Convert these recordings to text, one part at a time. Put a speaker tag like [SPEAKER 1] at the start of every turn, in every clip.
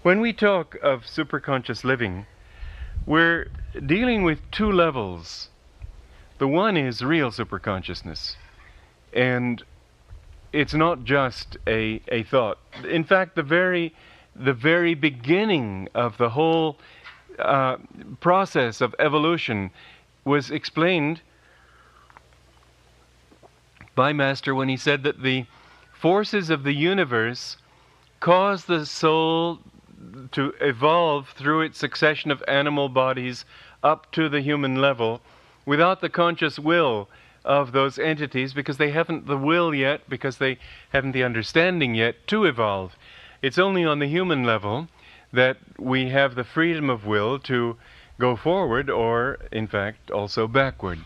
[SPEAKER 1] When we talk of superconscious living, we're dealing with two levels. The one is real superconsciousness, and it's not just a thought. In fact, the very beginning of the whole process of evolution was explained by Master when he said that the forces of the universe cause the soul to evolve through its succession of animal bodies up to the human level without the conscious will of those entities, because they haven't the will yet, because they haven't the understanding yet to evolve. It's only on the human level that we have the freedom of will to go forward or, in fact, also backward.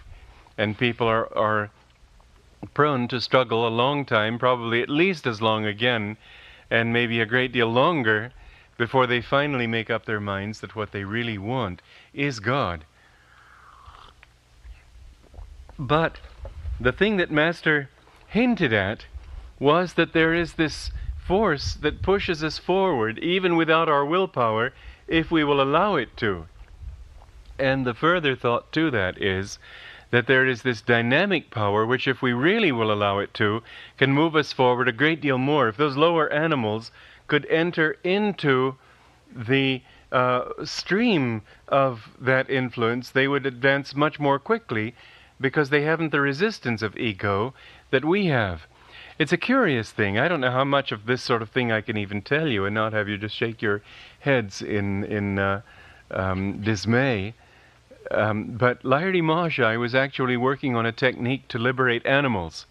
[SPEAKER 1] And people are prone to struggle a long time, probably at least as long again, and maybe a great deal longer, before they finally make up their minds that what they really want is God. But the thing that Master hinted at was that there is this force that pushes us forward, even without our willpower, if we will allow it to. And the further thought to that is that there is this dynamic power which, if we really will allow it to, can move us forward a great deal more. If those lower animals could enter into the stream of that influence, they would advance much more quickly, because they haven't the resistance of ego that we have. It's a curious thing. I don't know how much of this sort of thing I can even tell you and not have you just shake your heads in dismay. But Lahiri Mahashai was actually working on a technique to liberate animals.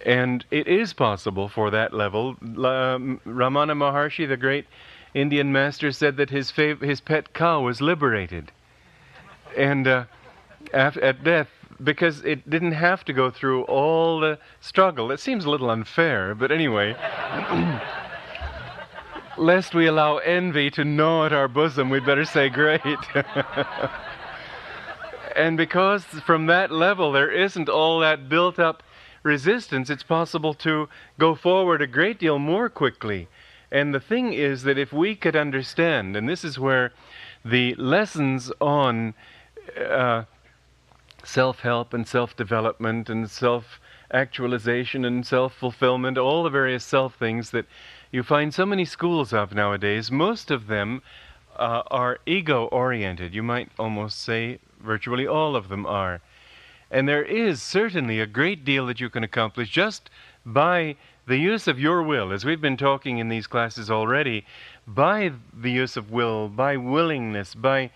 [SPEAKER 1] And it is possible for that level. Ramana Maharshi, the great Indian master, said that his pet cow was liberated. And at death, because it didn't have to go through all the struggle. It seems a little unfair, but anyway, lest we allow envy to gnaw at our bosom, we'd better say great. And because from that level there isn't all that built-up resistance, it's possible to go forward a great deal more quickly. And the thing is that if we could understand, and this is where the lessons on self-help and self-development and self-actualization and self-fulfillment, all the various self things that you find so many schools of nowadays, most of them are ego-oriented. You might almost say virtually all of them are. And there is certainly a great deal that you can accomplish just by the use of your will, as we've been talking in these classes already, by the use of will, by willingness, by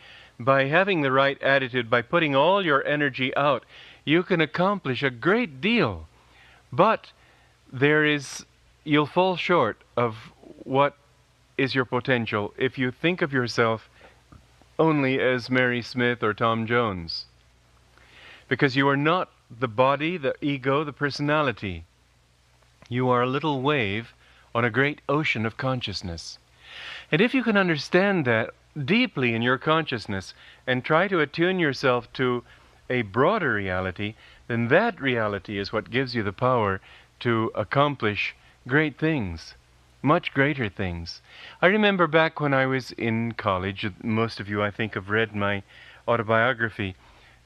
[SPEAKER 1] having the right attitude, by putting all your energy out, you can accomplish a great deal. But you'll fall short of what is your potential if you think of yourself only as Mary Smith or Tom Jones. Because you are not the body, the ego, the personality. You are a little wave on a great ocean of consciousness. And if you can understand that deeply in your consciousness and try to attune yourself to a broader reality, then that reality is what gives you the power to accomplish great things, much greater things. I remember back when I was in college, most of you I think have read my autobiography,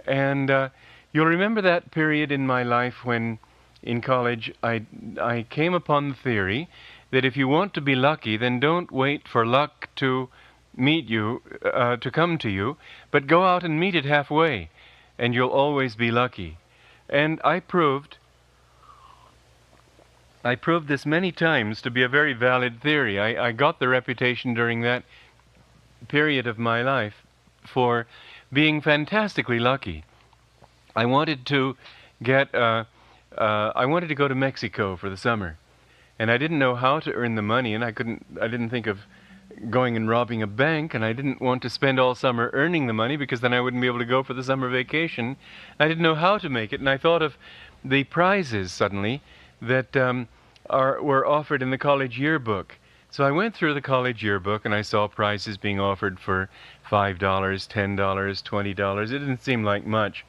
[SPEAKER 1] and you'll remember that period in my life when in college I came upon the theory that if you want to be lucky, then don't wait for luck to meet you, to come to you, but go out and meet it halfway, and you'll always be lucky. And I proved this many times to be a very valid theory. I got the reputation during that period of my life for being fantastically lucky. I wanted to I wanted to go to Mexico for the summer, and I didn't know how to earn the money, and I didn't think of going and robbing a bank, and I didn't want to spend all summer earning the money, because then I wouldn't be able to go for the summer vacation. I didn't know how to make it, and I thought of the prizes suddenly that were offered in the college yearbook. So I went through the college yearbook, and I saw prizes being offered for $5, $10, $20. It didn't seem like much.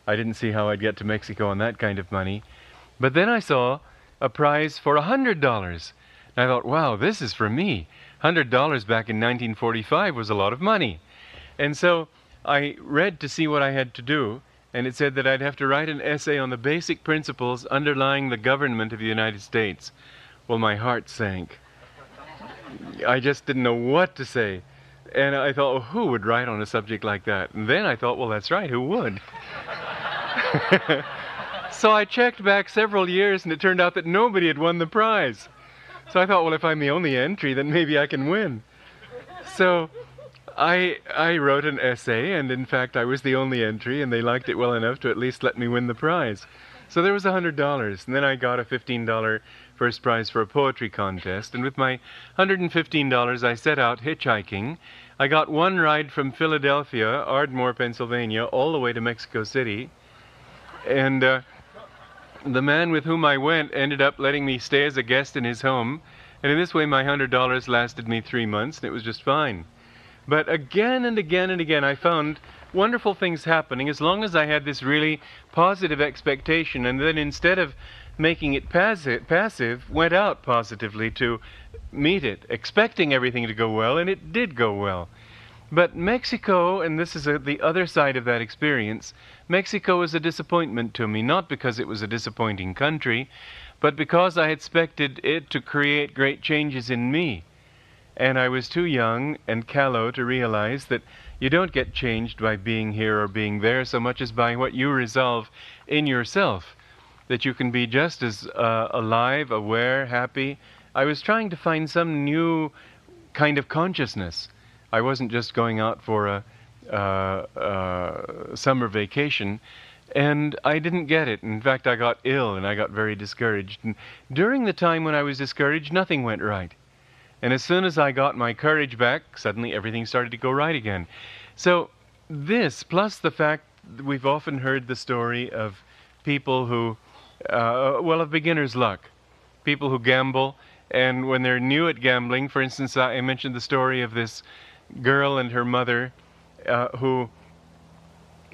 [SPEAKER 1] I didn't see how I'd get to Mexico on that kind of money. But then I saw a prize for $100. And I thought, wow, this is for me. $100 back in 1945 was a lot of money. And so I read to see what I had to do, and it said that I'd have to write an essay on the basic principles underlying the government of the United States. Well, my heart sank. I just didn't know what to say. And I thought, well, who would write on a subject like that? And then I thought, well, that's right, who would? So I checked back several years, and it turned out that nobody had won the prize. So I thought, well, if I'm the only entry, then maybe I can win. So I wrote an essay, and in fact I was the only entry, and they liked it well enough to at least let me win the prize. So there was $100, and then I got a $15 first prize for a poetry contest, and with my $115 I set out hitchhiking. I got one ride from Philadelphia, Ardmore, Pennsylvania, all the way to Mexico City, and the man with whom I went ended up letting me stay as a guest in his home, and in this way my $100 lasted me 3 months, and it was just fine. But again and again and again I found wonderful things happening as long as I had this really positive expectation, and then instead of making it passive, went out positively to meet it, expecting everything to go well, and it did go well. But Mexico, and this is the other side of that experience, Mexico was a disappointment to me, not because it was a disappointing country, but because I had expected it to create great changes in me. And I was too young and callow to realize that you don't get changed by being here or being there so much as by what you resolve in yourself, that you can be just as alive, aware, happy. I was trying to find some new kind of consciousness. I wasn't just going out for a summer vacation, and I didn't get it. In fact, I got ill and I got very discouraged. And during the time when I was discouraged, nothing went right. And as soon as I got my courage back, suddenly everything started to go right again. So this, plus the fact that we've often heard the story of people who, of beginner's luck. People who gamble, and when they're new at gambling, for instance, I mentioned the story of this girl and her mother who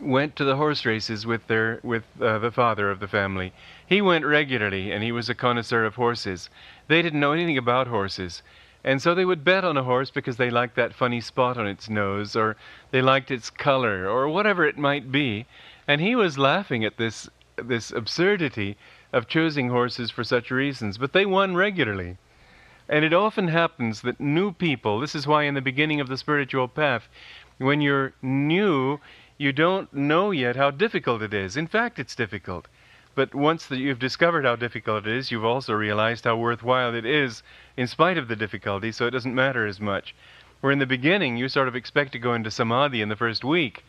[SPEAKER 1] went to the horse races with the father of the family. He went regularly, and he was a connoisseur of horses. They didn't know anything about horses. And so they would bet on a horse because they liked that funny spot on its nose, or they liked its color, or whatever it might be. And he was laughing at this absurdity of choosing horses for such reasons. But they won regularly. And it often happens that new people, this is why in the beginning of the spiritual path, when you're new, you don't know yet how difficult it is. In fact, it's difficult. But once that you've discovered how difficult it is, you've also realized how worthwhile it is in spite of the difficulty, so it doesn't matter as much. Where in the beginning, you sort of expect to go into samadhi in the first week.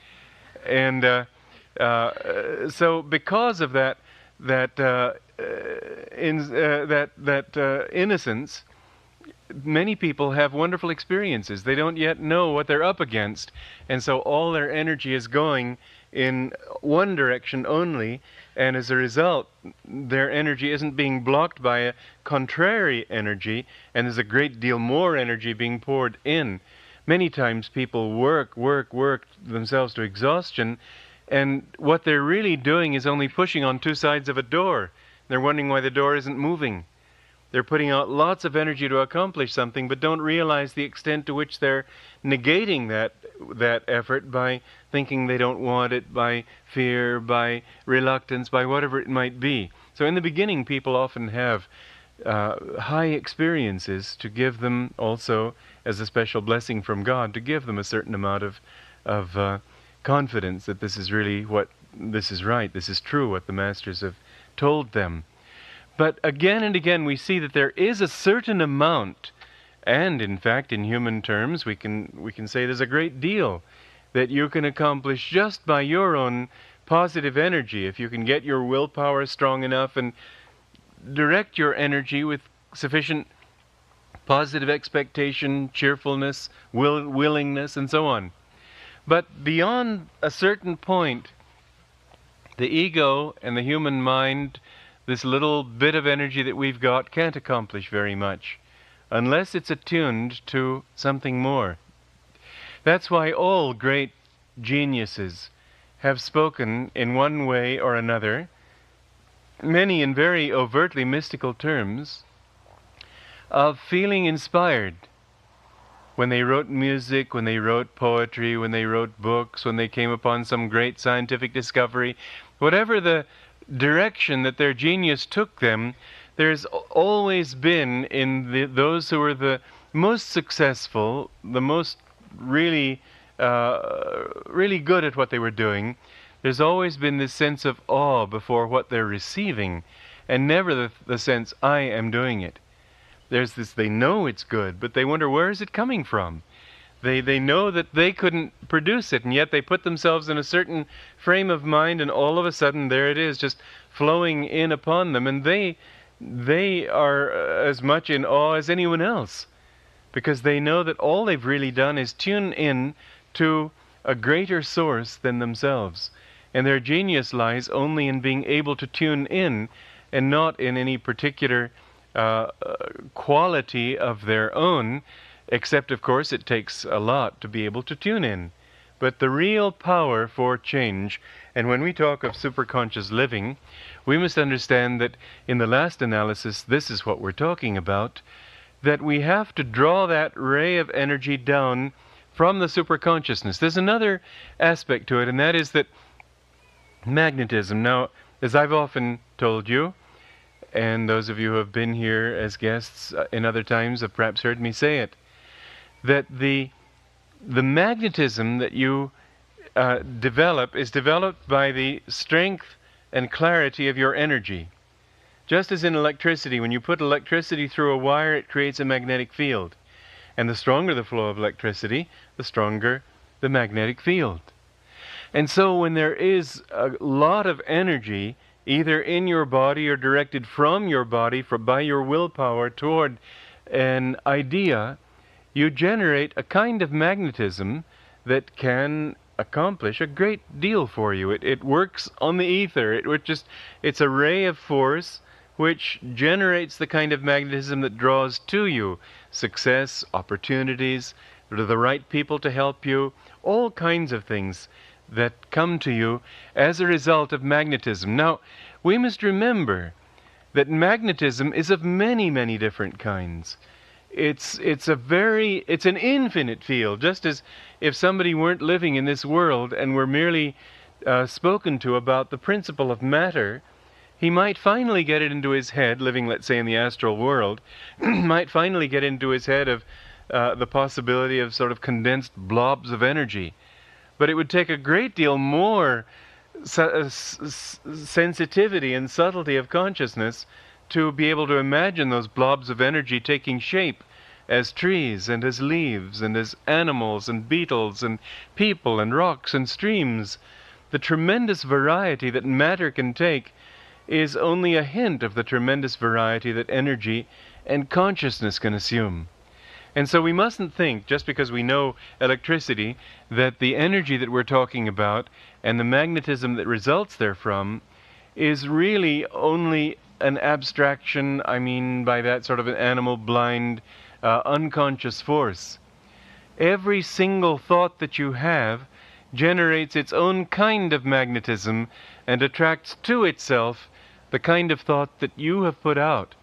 [SPEAKER 1] And so because of that innocence, many people have wonderful experiences. They don't yet know what they're up against, and so all their energy is going in one direction only, and as a result, their energy isn't being blocked by a contrary energy, and there's a great deal more energy being poured in. Many times people work themselves to exhaustion, and what they're really doing is only pushing on two sides of a door. They're wondering why the door isn't moving. They're putting out lots of energy to accomplish something, but don't realize the extent to which they're negating that effort by thinking they don't want it, by fear, by reluctance, by whatever it might be. So in the beginning, people often have high experiences to give them also, as a special blessing from God, to give them a certain amount of confidence that this is really this is right, this is true, what the masters have told them. But again and again we see that there is a certain amount, and in fact in human terms we can say there's a great deal that you can accomplish just by your own positive energy, if you can get your willpower strong enough and direct your energy with sufficient positive expectation, cheerfulness, willingness, and so on. But beyond a certain point, the ego and the human mind, this little bit of energy that we've got, can't accomplish very much unless it's attuned to something more. That's why all great geniuses have spoken in one way or another, many in very overtly mystical terms, of feeling inspired, when they wrote music, when they wrote poetry, when they wrote books, when they came upon some great scientific discovery, whatever the direction that their genius took them, there's always been in those who were the most successful, the most really good at what they were doing, there's always been this sense of awe before what they're receiving, and never the sense, I am doing it. There's this, they know it's good, but they wonder, where is it coming from? They know that they couldn't produce it, and yet they put themselves in a certain frame of mind, and all of a sudden there it is, just flowing in upon them, and they are as much in awe as anyone else, because they know that all they've really done is tune in to a greater source than themselves. And their genius lies only in being able to tune in, and not in any particular quality of their own, except, of course, it takes a lot to be able to tune in. But the real power for change, and when we talk of superconscious living, we must understand that in the last analysis, this is what we're talking about, that we have to draw that ray of energy down from the superconsciousness. There's another aspect to it, and that is that magnetism. Now, as I've often told you, and those of you who have been here as guests in other times have perhaps heard me say it, that the magnetism that you develop is developed by the strength and clarity of your energy. Just as in electricity, when you put electricity through a wire, it creates a magnetic field. And the stronger the flow of electricity, the stronger the magnetic field. And so when there is a lot of energy, either in your body or directed from your body by your willpower toward an idea, you generate a kind of magnetism that can accomplish a great deal for you. It works on the ether. It's a ray of force which generates the kind of magnetism that draws to you success, opportunities, the right people to help you, all kinds of things that come to you as a result of magnetism. Now, we must remember that magnetism is of many, many different kinds. It's an infinite field, just as if somebody weren't living in this world and were merely spoken to about the principle of matter, he might finally get it into his head, living, let's say, in the astral world, might finally get into his head of the possibility of sort of condensed blobs of energy. But it would take a great deal more sensitivity and subtlety of consciousness to be able to imagine those blobs of energy taking shape as trees and as leaves and as animals and beetles and people and rocks and streams. The tremendous variety that matter can take is only a hint of the tremendous variety that energy and consciousness can assume. And so we mustn't think, just because we know electricity, that the energy that we're talking about and the magnetism that results therefrom is really only an abstraction, I mean by that sort of an animal blind, unconscious force. Every single thought that you have generates its own kind of magnetism and attracts to itself the kind of thought that you have put out.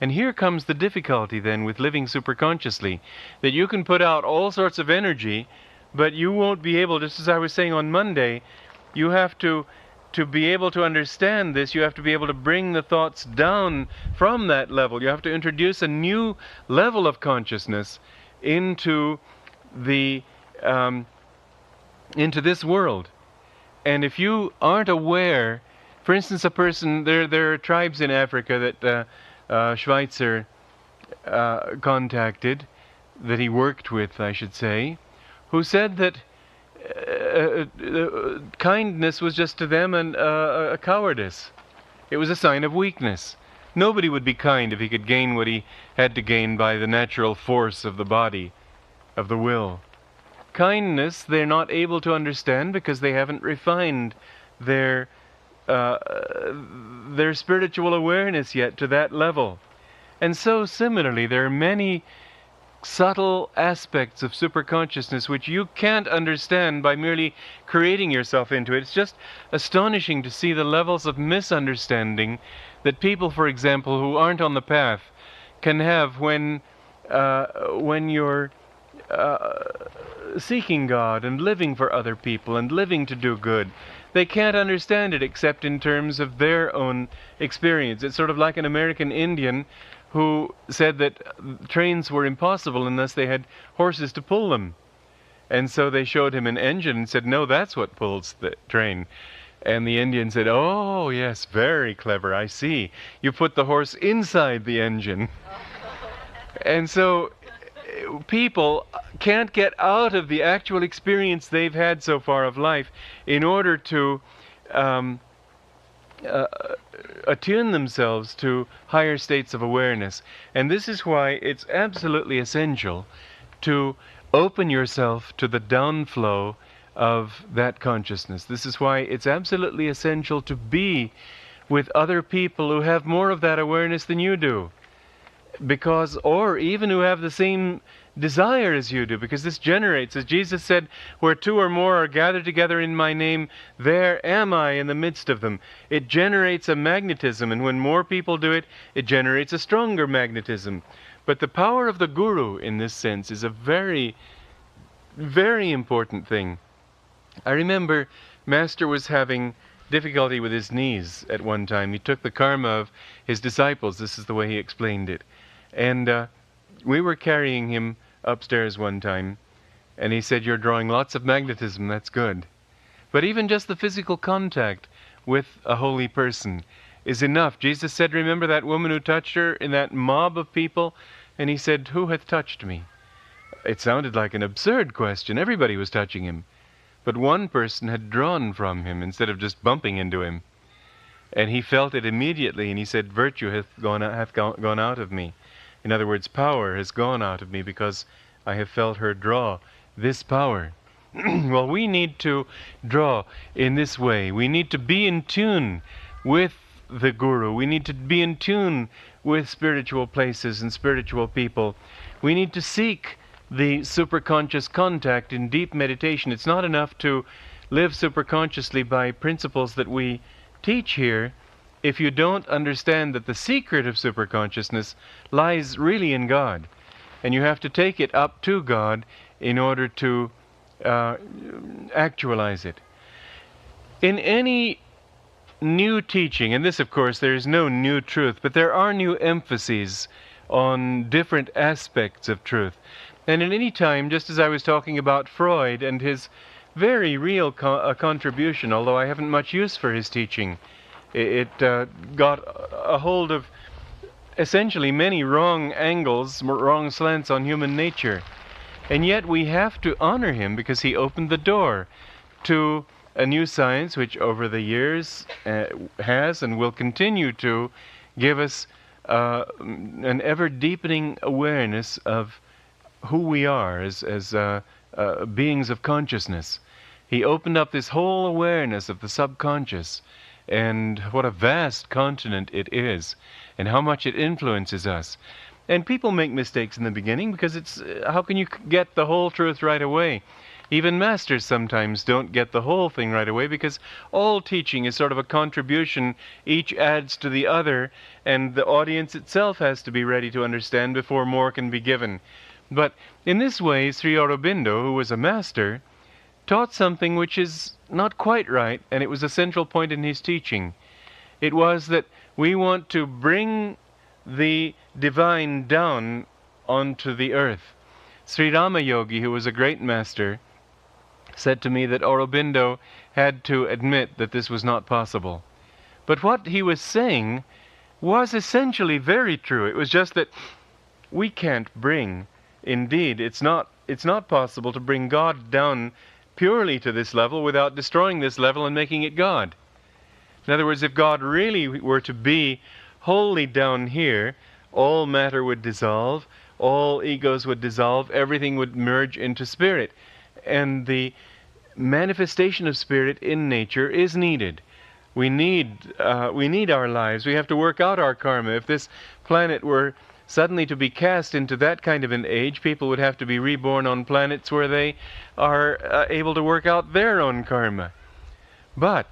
[SPEAKER 1] And here comes the difficulty then with living superconsciously, that you can put out all sorts of energy, but you won't be able, just as I was saying on Monday, you have to be able to understand this, you have to be able to bring the thoughts down from that level. You have to introduce a new level of consciousness into this world. And if you aren't aware, for instance, a person, there are tribes in Africa that Schweitzer contacted, that he worked with, I should say, who said that kindness was just to them a cowardice. It was a sign of weakness. Nobody would be kind if he could gain what he had to gain by the natural force of the body, of the will. Kindness they're not able to understand because they haven't refined their spiritual awareness yet to that level. And so similarly, there are many subtle aspects of superconsciousness which you can't understand by merely creating yourself into it. It's just astonishing to see the levels of misunderstanding that people, for example, who aren't on the path can have when you're seeking God and living for other people and living to do good. They can't understand it except in terms of their own experience. It's sort of like an American Indian who said that trains were impossible unless they had horses to pull them. And so they showed him an engine and said, no, that's what pulls the train. And the Indian said, oh, yes, very clever, I see. You put the horse inside the engine. And so people can't get out of the actual experience they've had so far of life in order to attune themselves to higher states of awareness. And this is why it's absolutely essential to open yourself to the downflow of that consciousness. This is why it's absolutely essential to be with other people who have more of that awareness than you do. Because, or even who have the same desire as you do, because this generates, as Jesus said, where two or more are gathered together in my name, there am I in the midst of them. It generates a magnetism, and when more people do it, it generates a stronger magnetism. But the power of the Guru, in this sense, is a very, very important thing. I remember Master was having difficulty with his knees at one time. He took the karma of his disciples. This is the way he explained it. And we were carrying him upstairs one time, and he said, you're drawing lots of magnetism, that's good. But even just the physical contact with a holy person is enough. Jesus said, remember that woman who touched her in that mob of people? And he said, who hath touched me? It sounded like an absurd question. Everybody was touching him. But one person had drawn from him instead of just bumping into him. And he felt it immediately, and he said, virtue hath gone out of me. In other words, power has gone out of me because I have felt her draw this power. Well, we need to draw in this way. We need to be in tune with the Guru. We need to be in tune with spiritual places and spiritual people. We need to seek the superconscious contact in deep meditation. It's not enough to live superconsciously by principles that we teach here if you don't understand that the secret of superconsciousness lies really in God. And you have to take it up to God in order to actualize it. In any new teaching, and this of course there is no new truth, but there are new emphases on different aspects of truth. And in any time, just as I was talking about Freud and his very real contribution, although I haven't much use for his teaching, it got a hold of essentially many wrong angles, wrong slants on human nature. And yet we have to honor him because he opened the door to a new science which over the years has and will continue to give us an ever-deepening awareness of who we are as beings of consciousness. He opened up this whole awareness of the subconscious, and what a vast continent it is, and how much it influences us. And people make mistakes in the beginning because it's, how can you get the whole truth right away? Even masters sometimes don't get the whole thing right away because all teaching is sort of a contribution. Each adds to the other, and the audience itself has to be ready to understand before more can be given. But in this way, Sri Aurobindo, who was a master, taught something which is not quite right, and it was a central point in his teaching. It was that we want to bring the divine down onto the earth. Sri Rama Yogi, who was a great master, said to me that Aurobindo had to admit that this was not possible. But what he was saying was essentially very true. It was just that we can't bring, indeed, it's not possible to bring God down purely to this level without destroying this level and making it God. In other words, if God really were to be wholly down here, all matter would dissolve, all egos would dissolve, everything would merge into spirit. And the manifestation of spirit in nature is needed. We need our lives. We have to work out our karma. If this planet were suddenly to be cast into that kind of an age, people would have to be reborn on planets where they are able to work out their own karma. But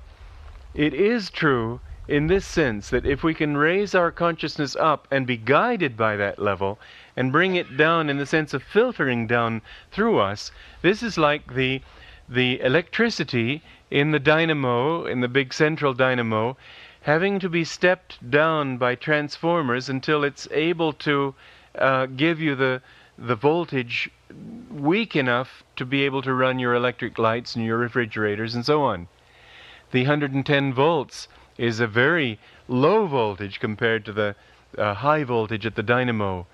[SPEAKER 1] it is true in this sense that if we can raise our consciousness up and be guided by that level, and bring it down in the sense of filtering down through us. This is like the electricity in the dynamo, in the big central dynamo, having to be stepped down by transformers until it's able to give you the voltage weak enough to be able to run your electric lights and your refrigerators and so on. The 110 volts is a very low voltage compared to the high voltage at the dynamo.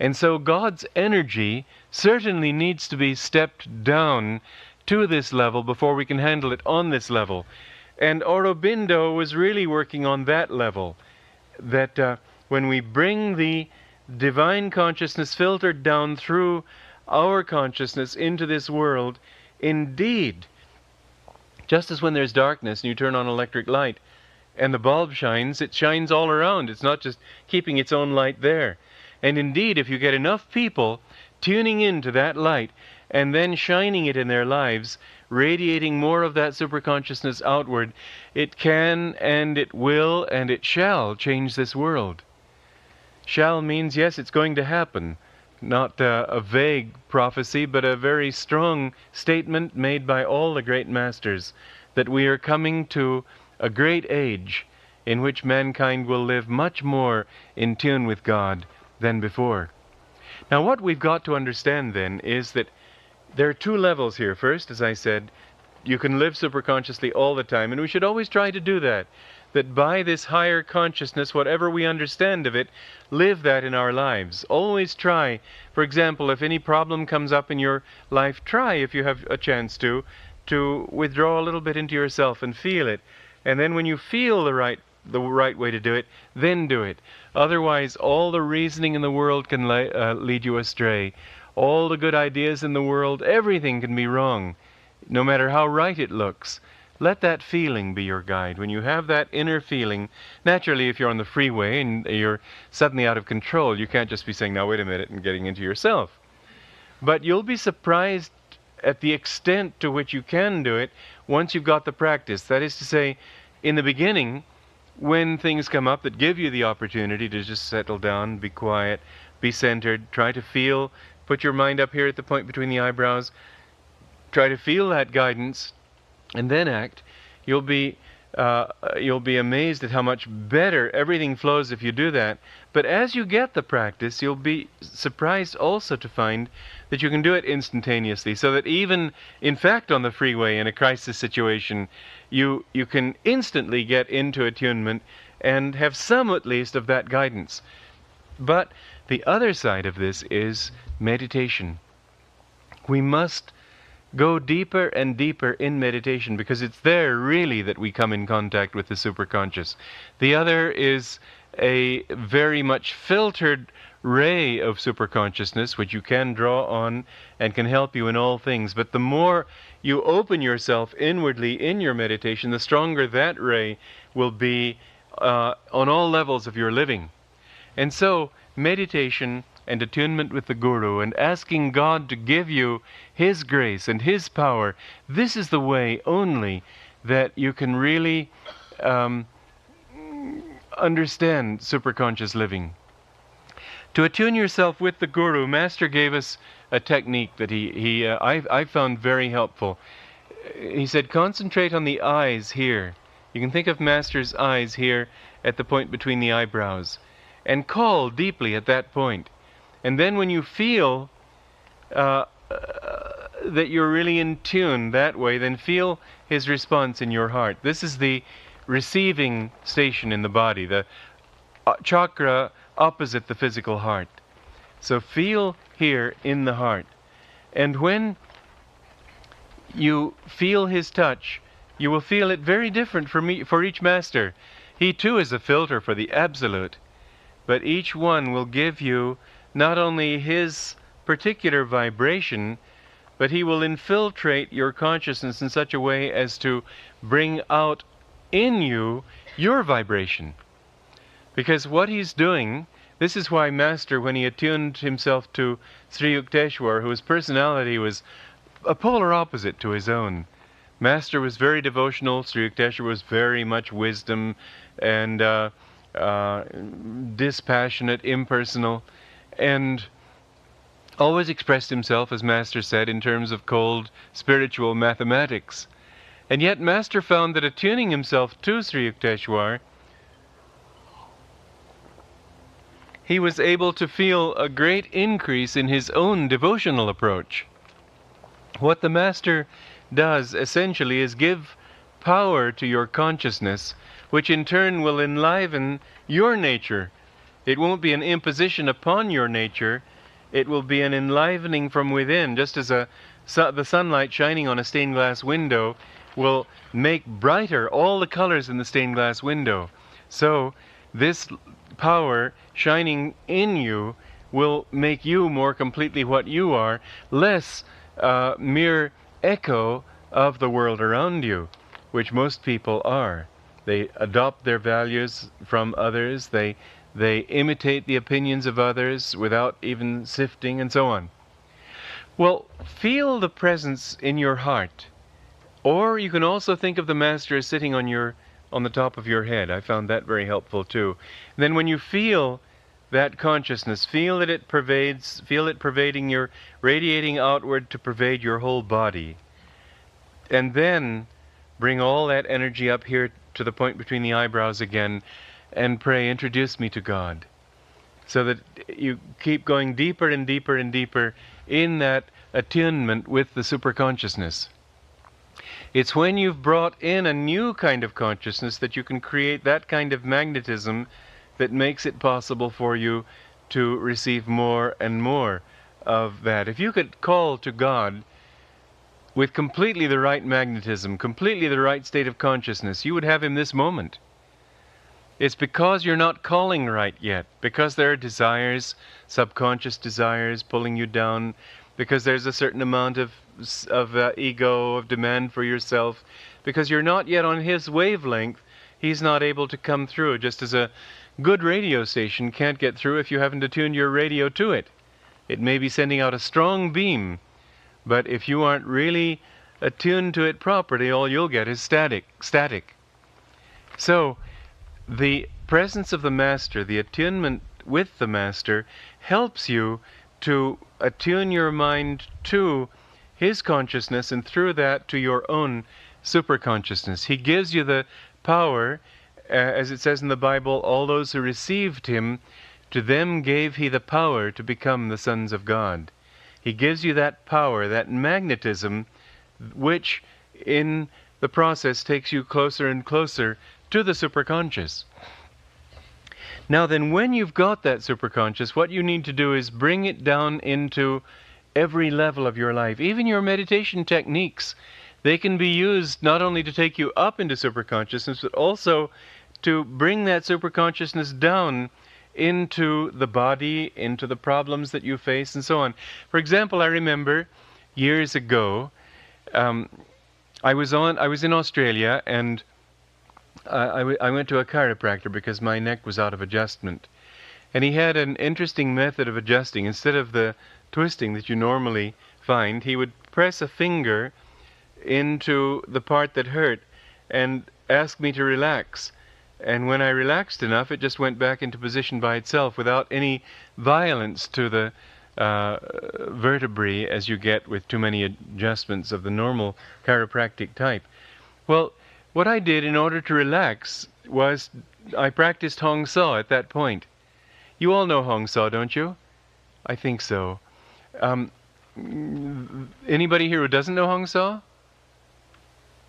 [SPEAKER 1] And so God's energy certainly needs to be stepped down to this level before we can handle it on this level. And Aurobindo was really working on that level, that when we bring the divine consciousness filtered down through our consciousness into this world, indeed, just as when there's darkness and you turn on electric light and the bulb shines, it shines all around. It's not just keeping its own light there. And indeed, if you get enough people tuning into that light and then shining it in their lives, radiating more of that superconsciousness outward, it can and it will and it shall change this world. Shall means, yes, it's going to happen. Not a vague prophecy, but a very strong statement made by all the great masters, that we are coming to a great age in which mankind will live much more in tune with God than before. Now, what we've got to understand then is that there are two levels here. First, as I said, you can live superconsciously all the time, and we should always try to do that. That by this higher consciousness, whatever we understand of it, live that in our lives. Always try. For example, if any problem comes up in your life, try, if you have a chance to withdraw a little bit into yourself and feel it. And then when you feel the right way to do it, then do it. Otherwise, all the reasoning in the world can lead you astray. All the good ideas in the world, everything can be wrong, no matter how right it looks. Let that feeling be your guide. When you have that inner feeling, naturally, if you're on the freeway and you're suddenly out of control, you can't just be saying, now wait a minute, and getting into yourself. But you'll be surprised at the extent to which you can do it once you've got the practice. That is to say, in the beginning, when things come up that give you the opportunity to just settle down, be quiet, be centered, try to feel, put your mind up here at the point between the eyebrows, try to feel that guidance, and then act, you'll be amazed at how much better everything flows if you do that. But as you get the practice, you'll be surprised also to find that you can do it instantaneously, so that even, in fact, on the freeway in a crisis situation, you can instantly get into attunement and have some, at least, of that guidance. But the other side of this is meditation. We must go deeper and deeper in meditation, because it's there really that we come in contact with the superconscious. The other is a very much filtered ray of superconsciousness, which you can draw on and can help you in all things. But the more you open yourself inwardly in your meditation, the stronger that ray will be on all levels of your living. And so, meditation and attunement with the Guru and asking God to give you His grace and His power, this is the way only that you can really understand superconscious living. To attune yourself with the Guru, Master gave us a technique that I found very helpful. He said, concentrate on the eyes here. You can think of Master's eyes here at the point between the eyebrows, and call deeply at that point. And then when you feel that you're really in tune that way, then feel His response in your heart. This is the receiving station in the body, the chakra opposite the physical heart. So feel here in the heart. And when you feel His touch, you will feel it very different for each master. He too is a filter for the absolute, but each one will give you not only his particular vibration, but he will infiltrate your consciousness in such a way as to bring out in you your vibration. Because what he's doing, this is why Master, when he attuned himself to Sri Yukteswar, whose personality was a polar opposite to his own. Master was very devotional, Sri Yukteswar was very much wisdom and dispassionate, impersonal. And always expressed himself, as Master said, in terms of cold spiritual mathematics. And yet Master found that attuning himself to Sri Yukteswar, he was able to feel a great increase in his own devotional approach. What the Master does essentially is give power to your consciousness, which in turn will enliven your nature. It won't be an imposition upon your nature, it will be an enlivening from within, just as the sunlight shining on a stained glass window will make brighter all the colors in the stained glass window. So this power shining in you will make you more completely what you are, less mere echo of the world around you, which most people are. They adopt their values from others, they imitate the opinions of others without even sifting, and so on. Well, feel the presence in your heart. Or you can also think of the Master as sitting on the top of your head. I found that very helpful too. And then when you feel that consciousness, feel it pervading your, radiating outward to pervade your whole body. And then bring all that energy up here to the point between the eyebrows again, and pray, introduce me to God. So that you keep going deeper and deeper and deeper in that attunement with the superconsciousness. It's when you've brought in a new kind of consciousness that you can create that kind of magnetism that makes it possible for you to receive more and more of that. If you could call to God with completely the right magnetism, completely the right state of consciousness, you would have Him this moment. It's because you're not calling right yet, because there are desires, subconscious desires pulling you down, because there's a certain amount of ego, of demand for yourself, because you're not yet on His wavelength. He's not able to come through, just as a good radio station can't get through if you haven't attuned your radio to it. It may be sending out a strong beam, but if you aren't really attuned to it properly, all you'll get is static. So, the presence of the Master, the attunement with the Master, helps you to attune your mind to His consciousness, and through that to your own superconsciousness. He gives you the power, as it says in the Bible, all those who received Him, to them gave He the power to become the sons of God. He gives you that power, that magnetism, which in the process takes you closer and closer to the superconscious. Now then, when you've got that superconscious, what you need to do is bring it down into every level of your life. Even your meditation techniques, they can be used not only to take you up into superconsciousness, but also to bring that superconsciousness down into the body, into the problems that you face, and so on. For example, I remember years ago, I was in Australia, and I went to a chiropractor because my neck was out of adjustment. And he had an interesting method of adjusting. Instead of the twisting that you normally find, he would press a finger into the part that hurt and ask me to relax. And when I relaxed enough, it just went back into position by itself without any violence to the vertebrae as you get with too many adjustments of the normal chiropractic type. Well, what I did in order to relax was I practiced Hong Sau at that point. You all know Hong Sau, don't you? I think so. Anybody here who doesn't know Hong Sau?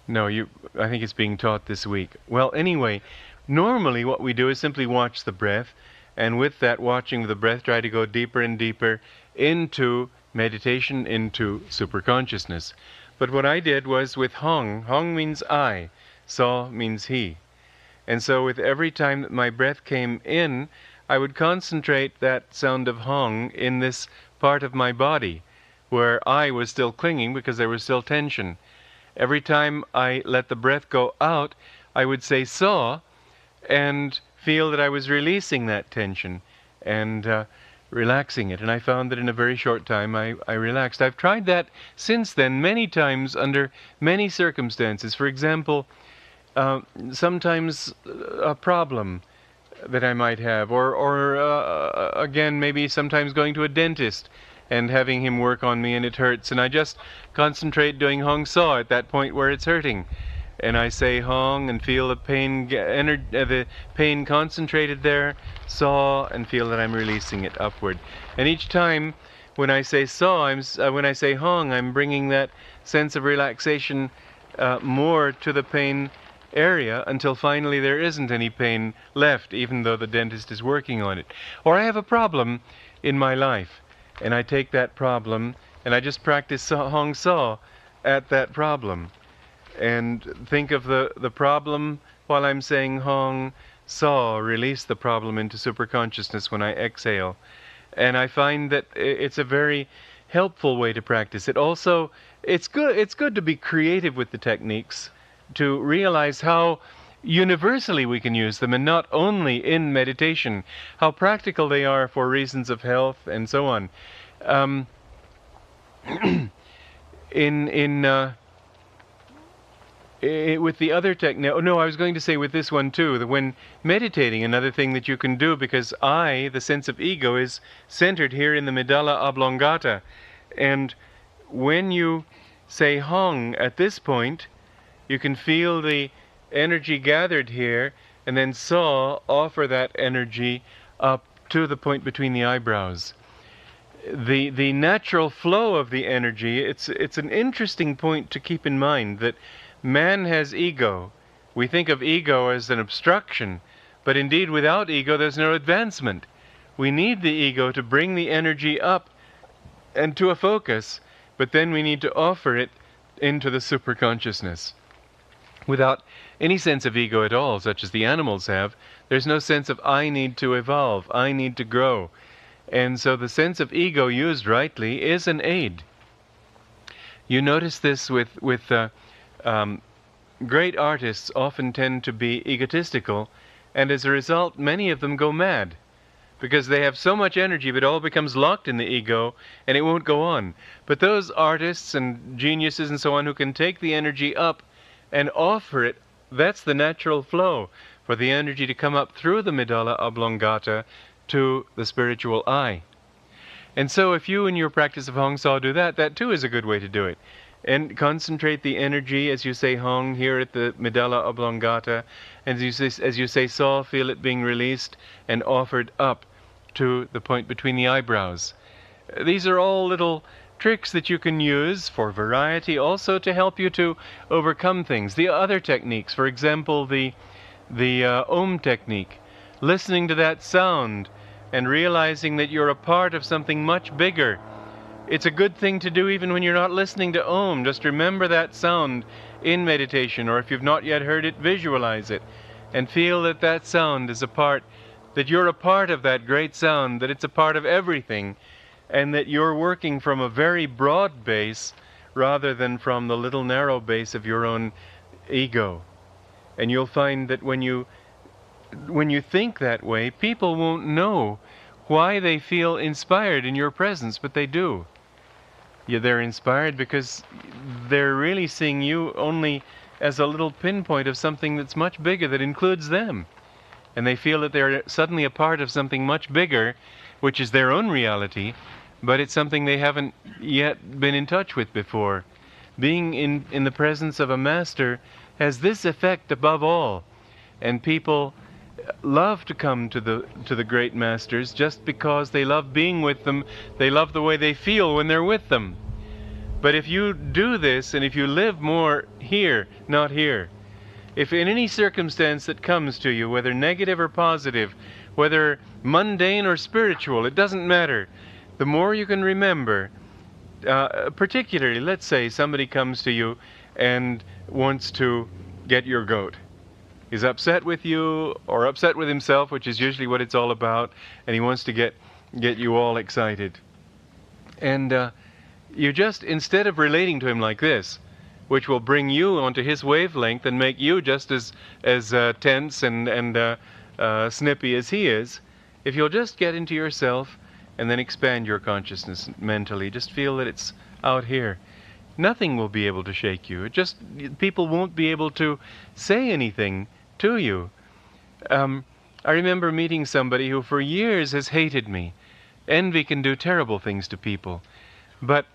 [SPEAKER 1] No, I think it's being taught this week. Well, anyway, normally what we do is simply watch the breath, and with that watching of the breath, try to go deeper and deeper into meditation, into superconsciousness. But what I did was with Hong means I, Sau means he. And so with every time that my breath came in, I would concentrate that sound of Hong in this part of my body, where I was still clinging because there was still tension. Every time I let the breath go out, I would say Sau, and feel that I was releasing that tension and relaxing it. And I found that in a very short time I relaxed. I've tried that since then many times under many circumstances. For example, sometimes a problem that I might have, or again, maybe sometimes going to a dentist and having him work on me and it hurts, and I just concentrate doing Hong Saw at that point where it's hurting. And I say Hong and feel the pain concentrated there, Saw, and feel that I'm releasing it upward. And each time when I say Saw, when I say Hong, I'm bringing that sense of relaxation more to the pain area until finally there isn't any pain left, even though the dentist is working on it. Or I have a problem in my life, and I take that problem and I just practice Hong Saw at that problem. And think of the problem while I'm saying Hong Saw, release the problem into superconsciousness when I exhale. And I find that it's a very helpful way to practice it. Also, it's good to be creative with the techniques, to realize how universally we can use them, and not only in meditation, how practical they are for reasons of health and so on. With the other technique, I was going to say with this one too, that when meditating, another thing that you can do, because the sense of ego, is centered here in the medulla oblongata, and when you say Hong at this point, you can feel the energy gathered here, and then Saw, offer that energy up to the point between the eyebrows. The natural flow of the energy, it's an interesting point to keep in mind, that man has ego. We think of ego as an obstruction, but indeed without ego there's no advancement. We need the ego to bring the energy up and to a focus, but then we need to offer it into the superconsciousness. Without any sense of ego at all, such as the animals have, there's no sense of I need to evolve, I need to grow. And so the sense of ego used rightly is an aid. You notice this with great artists often tend to be egotistical, and as a result many of them go mad, because they have so much energy but it all becomes locked in the ego and it won't go on. But those artists and geniuses and so on who can take the energy up and offer it, that's the natural flow for the energy to come up through the medulla oblongata to the spiritual eye. And so if you in your practice of Hong Saw do that, that too is a good way to do it. And concentrate the energy as you say Hong here at the medulla oblongata, and as you say Saw, feel it being released and offered up to the point between the eyebrows. These are all little tricks that you can use for variety, also to help you to overcome things. The other techniques, for example, the Om technique, listening to that sound and realizing that you're a part of something much bigger. It's a good thing to do even when you're not listening to Om. Just remember that sound in meditation, or if you've not yet heard it, visualize it, and feel that that sound is that you're a part of that great sound, that it's a part of everything, and that you're working from a very broad base rather than from the little narrow base of your own ego. And you'll find that when you think that way, people won't know why they feel inspired in your presence, but they do. Yeah, they're inspired because they're really seeing you only as a little pinpoint of something that's much bigger, that includes them. And they feel that they're suddenly a part of something much bigger, which is their own reality, but it's something they haven't yet been in touch with before. Being in the presence of a master has this effect above all, and people love to come to the great masters just because they love being with them. They love the way they feel when they're with them. But if you do this, and if you live more here, not here, if in any circumstance that comes to you, whether negative or positive, whether mundane or spiritual, it doesn't matter, the more you can remember, particularly, let's say somebody comes to you and wants to get your goat. He's upset with you, or upset with himself, which is usually what it's all about, and he wants to get you all excited. And you just, instead of relating to him like this, which will bring you onto his wavelength and make you just as tense and snippy as he is, if you'll just get into yourself and then expand your consciousness mentally, just feel that it's out here. Nothing will be able to shake you. People won't be able to say anything to you. I remember meeting somebody who for years has hated me, Envy can do terrible things to people. But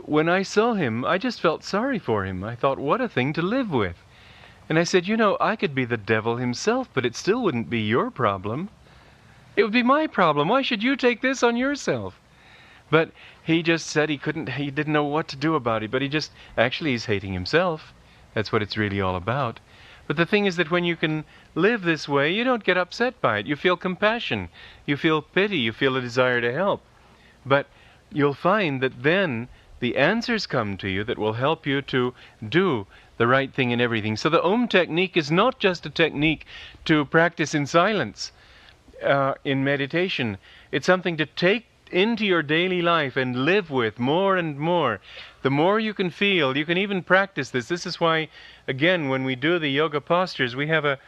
[SPEAKER 1] when I saw him, I just felt sorry for him. I thought, what a thing to live with. And I said, I could be the devil himself, but it still wouldn't be your problem. It would be my problem. Why should you take this on yourself? But he just said he didn't know what to do about it. But he's hating himself. That's what it's really all about. But the thing is that when you can live this way, you don't get upset by it. You feel compassion. You feel pity. You feel a desire to help. But you'll find that then the answers come to you that will help you to do the right thing in everything. So the Om technique is not just a technique to practice in silence, in meditation. It's something to take into your daily life and live with more and more. The more you can feel, you can even practice this. This is why, again, when we do the yoga postures, we have a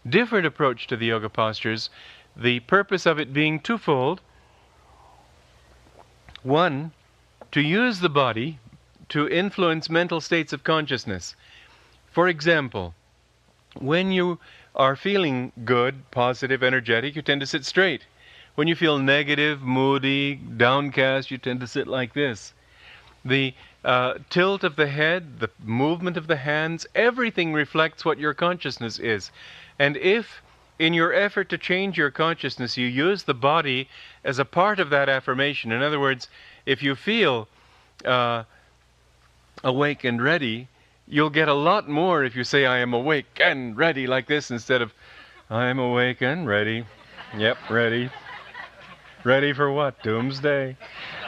[SPEAKER 1] different approach to the yoga postures. The purpose of it being twofold. One, to use the body to influence mental states of consciousness. For example, when you are feeling good, positive, energetic, you tend to sit straight. When you feel negative, moody, downcast, you tend to sit like this. The tilt of the head, the movement of the hands, everything reflects what your consciousness is. And if, in your effort to change your consciousness, you use the body as a part of that affirmation, in other words, if you feel awake and ready, you'll get a lot more if you say, I am awake and ready, like this, instead of, I am awake and ready. Yep, ready. Ready for what? Doomsday.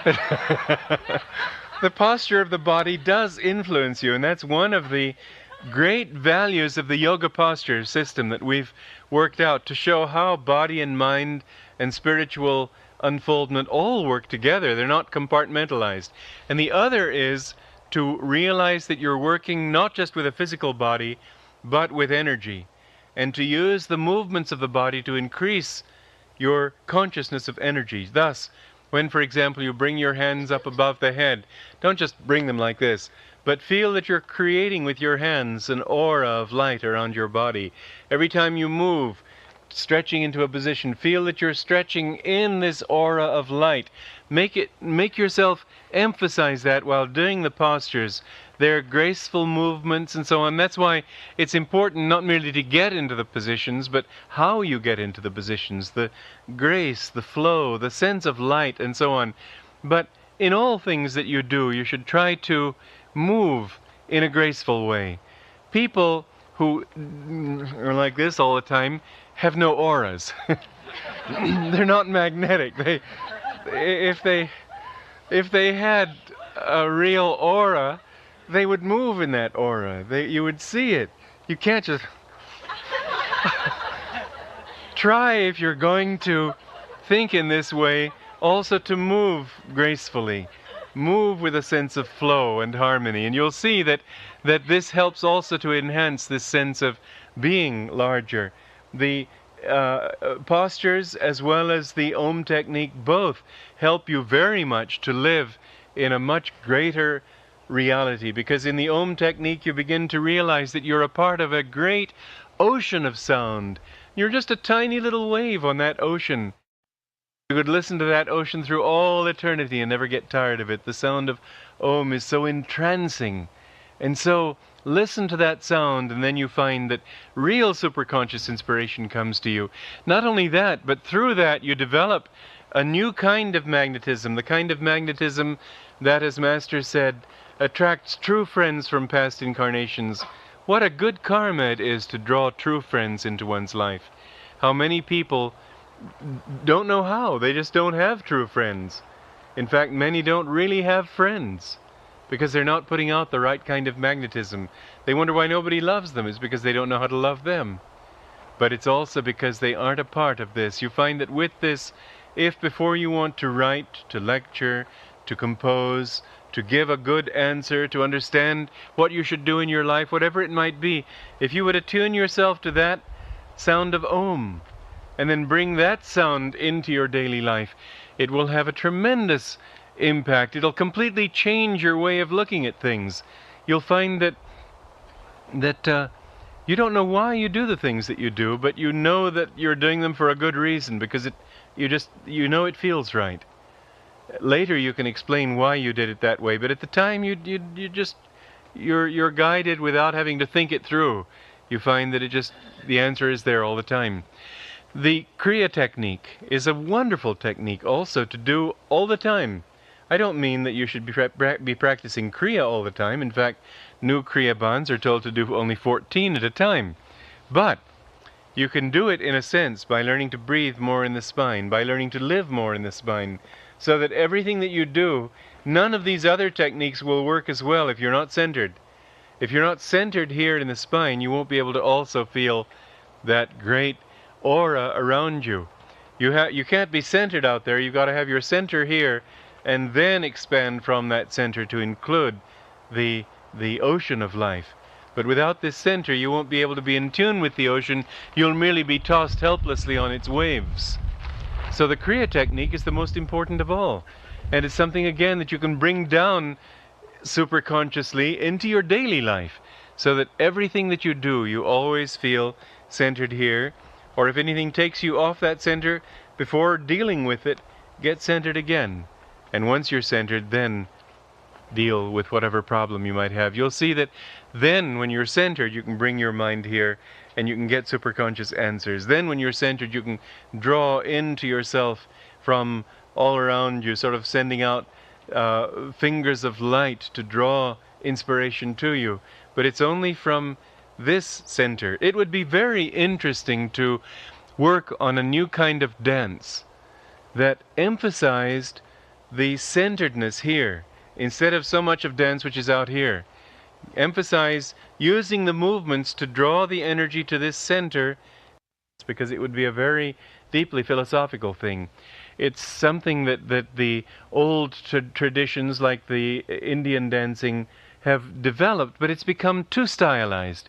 [SPEAKER 1] The posture of the body does influence you, and that's one of the great values of the yoga posture system that we've worked out to show how body and mind and spiritual unfoldment all work together. They're not compartmentalized. And the other is to realize that you're working not just with a physical body, but with energy, and to use the movements of the body to increase your consciousness of energy. Thus, when, for example, you bring your hands up above the head, don't just bring them like this, but feel that you're creating with your hands an aura of light around your body. Every time you move, stretching into a position, feel that you're stretching in this aura of light. Make yourself emphasize that while doing the postures. They're graceful movements and so on. That's why it's important not merely to get into the positions, but how you get into the positions, the grace, the flow, the sense of light, and so on. But in all things that you do, you should try to move in a graceful way. People who are like this all the time have no auras. They're not magnetic. If they had a real aura, they would move in that aura. You would see it. You can't just... Try, if you're going to think in this way, also to move gracefully. Move with a sense of flow and harmony. And you'll see that this helps also to enhance this sense of being larger. The postures as well as the Om technique both help you very much to live in a much greater reality, because in the Om technique you begin to realize that you're a part of a great ocean of sound. You're just a tiny little wave on that ocean. You could listen to that ocean through all eternity and never get tired of it. The sound of Om is so entrancing. And so listen to that sound, and then you find that real superconscious inspiration comes to you. Not only that, but through that you develop a new kind of magnetism, the kind of magnetism that, as Master said, attracts true friends from past incarnations. What a good karma it is to draw true friends into one's life. How many people don't know how. They just don't have true friends. In fact, many don't really have friends because they're not putting out the right kind of magnetism. They wonder why nobody loves them. It's because they don't know how to love them. But it's also because they aren't a part of this. You find that with this, if before you want to write, to lecture, to compose, to give a good answer, to understand what you should do in your life, whatever it might be, if you would attune yourself to that sound of Om, and then bring that sound into your daily life, it will have a tremendous impact. It'll completely change your way of looking at things. You'll find that you don't know why you do the things that you do, but you know that you're doing them for a good reason, because you know it feels right. Later you can explain why you did it that way, but at the time you're guided without having to think it through. You find that the answer is there all the time. The Kriya technique is a wonderful technique also to do all the time. I don't mean that you should be practicing Kriya all the time. In fact, new Kriya bonds are told to do only 14 at a time. But you can do it in a sense by learning to breathe more in the spine, by learning to live more in the spine, so that everything that you do, none of these other techniques will work as well if you're not centered. If you're not centered here in the spine, you won't be able to also feel that great aura around you. You can't be centered out there. You've got to have your center here and then expand from that center to include the ocean of life. But without this center, you won't be able to be in tune with the ocean. You'll merely be tossed helplessly on its waves. So the Kriya technique is the most important of all. And it's something, again, that you can bring down superconsciously into your daily life, so that everything that you do, you always feel centered here. Or if anything takes you off that center, before dealing with it, get centered again. And once you're centered, then deal with whatever problem you might have. You'll see that then when you're centered, you can bring your mind here and you can get superconscious answers. Then when you're centered, you can draw into yourself from all around you, sort of sending out fingers of light to draw inspiration to you. But it's only from this center. It would be very interesting to work on a new kind of dance that emphasized the centeredness here, instead of so much of dance which is out here. Emphasize using the movements to draw the energy to this center, because it would be a very deeply philosophical thing. It's something that the old traditions like the Indian dancing have developed, but it's become too stylized.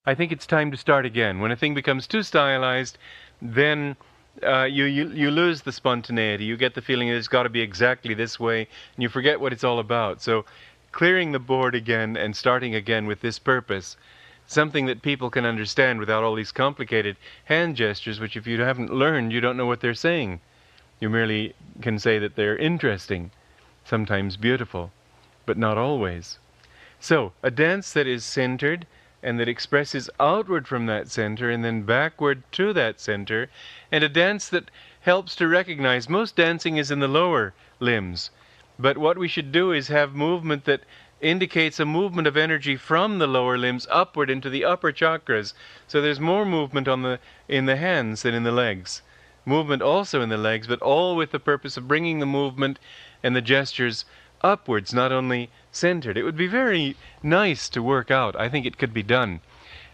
[SPEAKER 1] I think it's time to start again. When a thing becomes too stylized, then you lose the spontaneity. You get the feeling that it's got to be exactly this way, and you forget what it's all about. So clearing the board again and starting again with this purpose, something that people can understand without all these complicated hand gestures, which if you haven't learned, you don't know what they're saying. You merely can say that they're interesting, sometimes beautiful, but not always. So a dance that is centered and that expresses outward from that center and then backward to that center, and a dance that helps to recognize. Most dancing is in the lower limbs, but what we should do is have movement that indicates a movement of energy from the lower limbs upward into the upper chakras. So there's more movement in the hands than in the legs. Movement also in the legs, but all with the purpose of bringing the movement and the gestures upwards, not only centered. It would be very nice to work out. I think it could be done.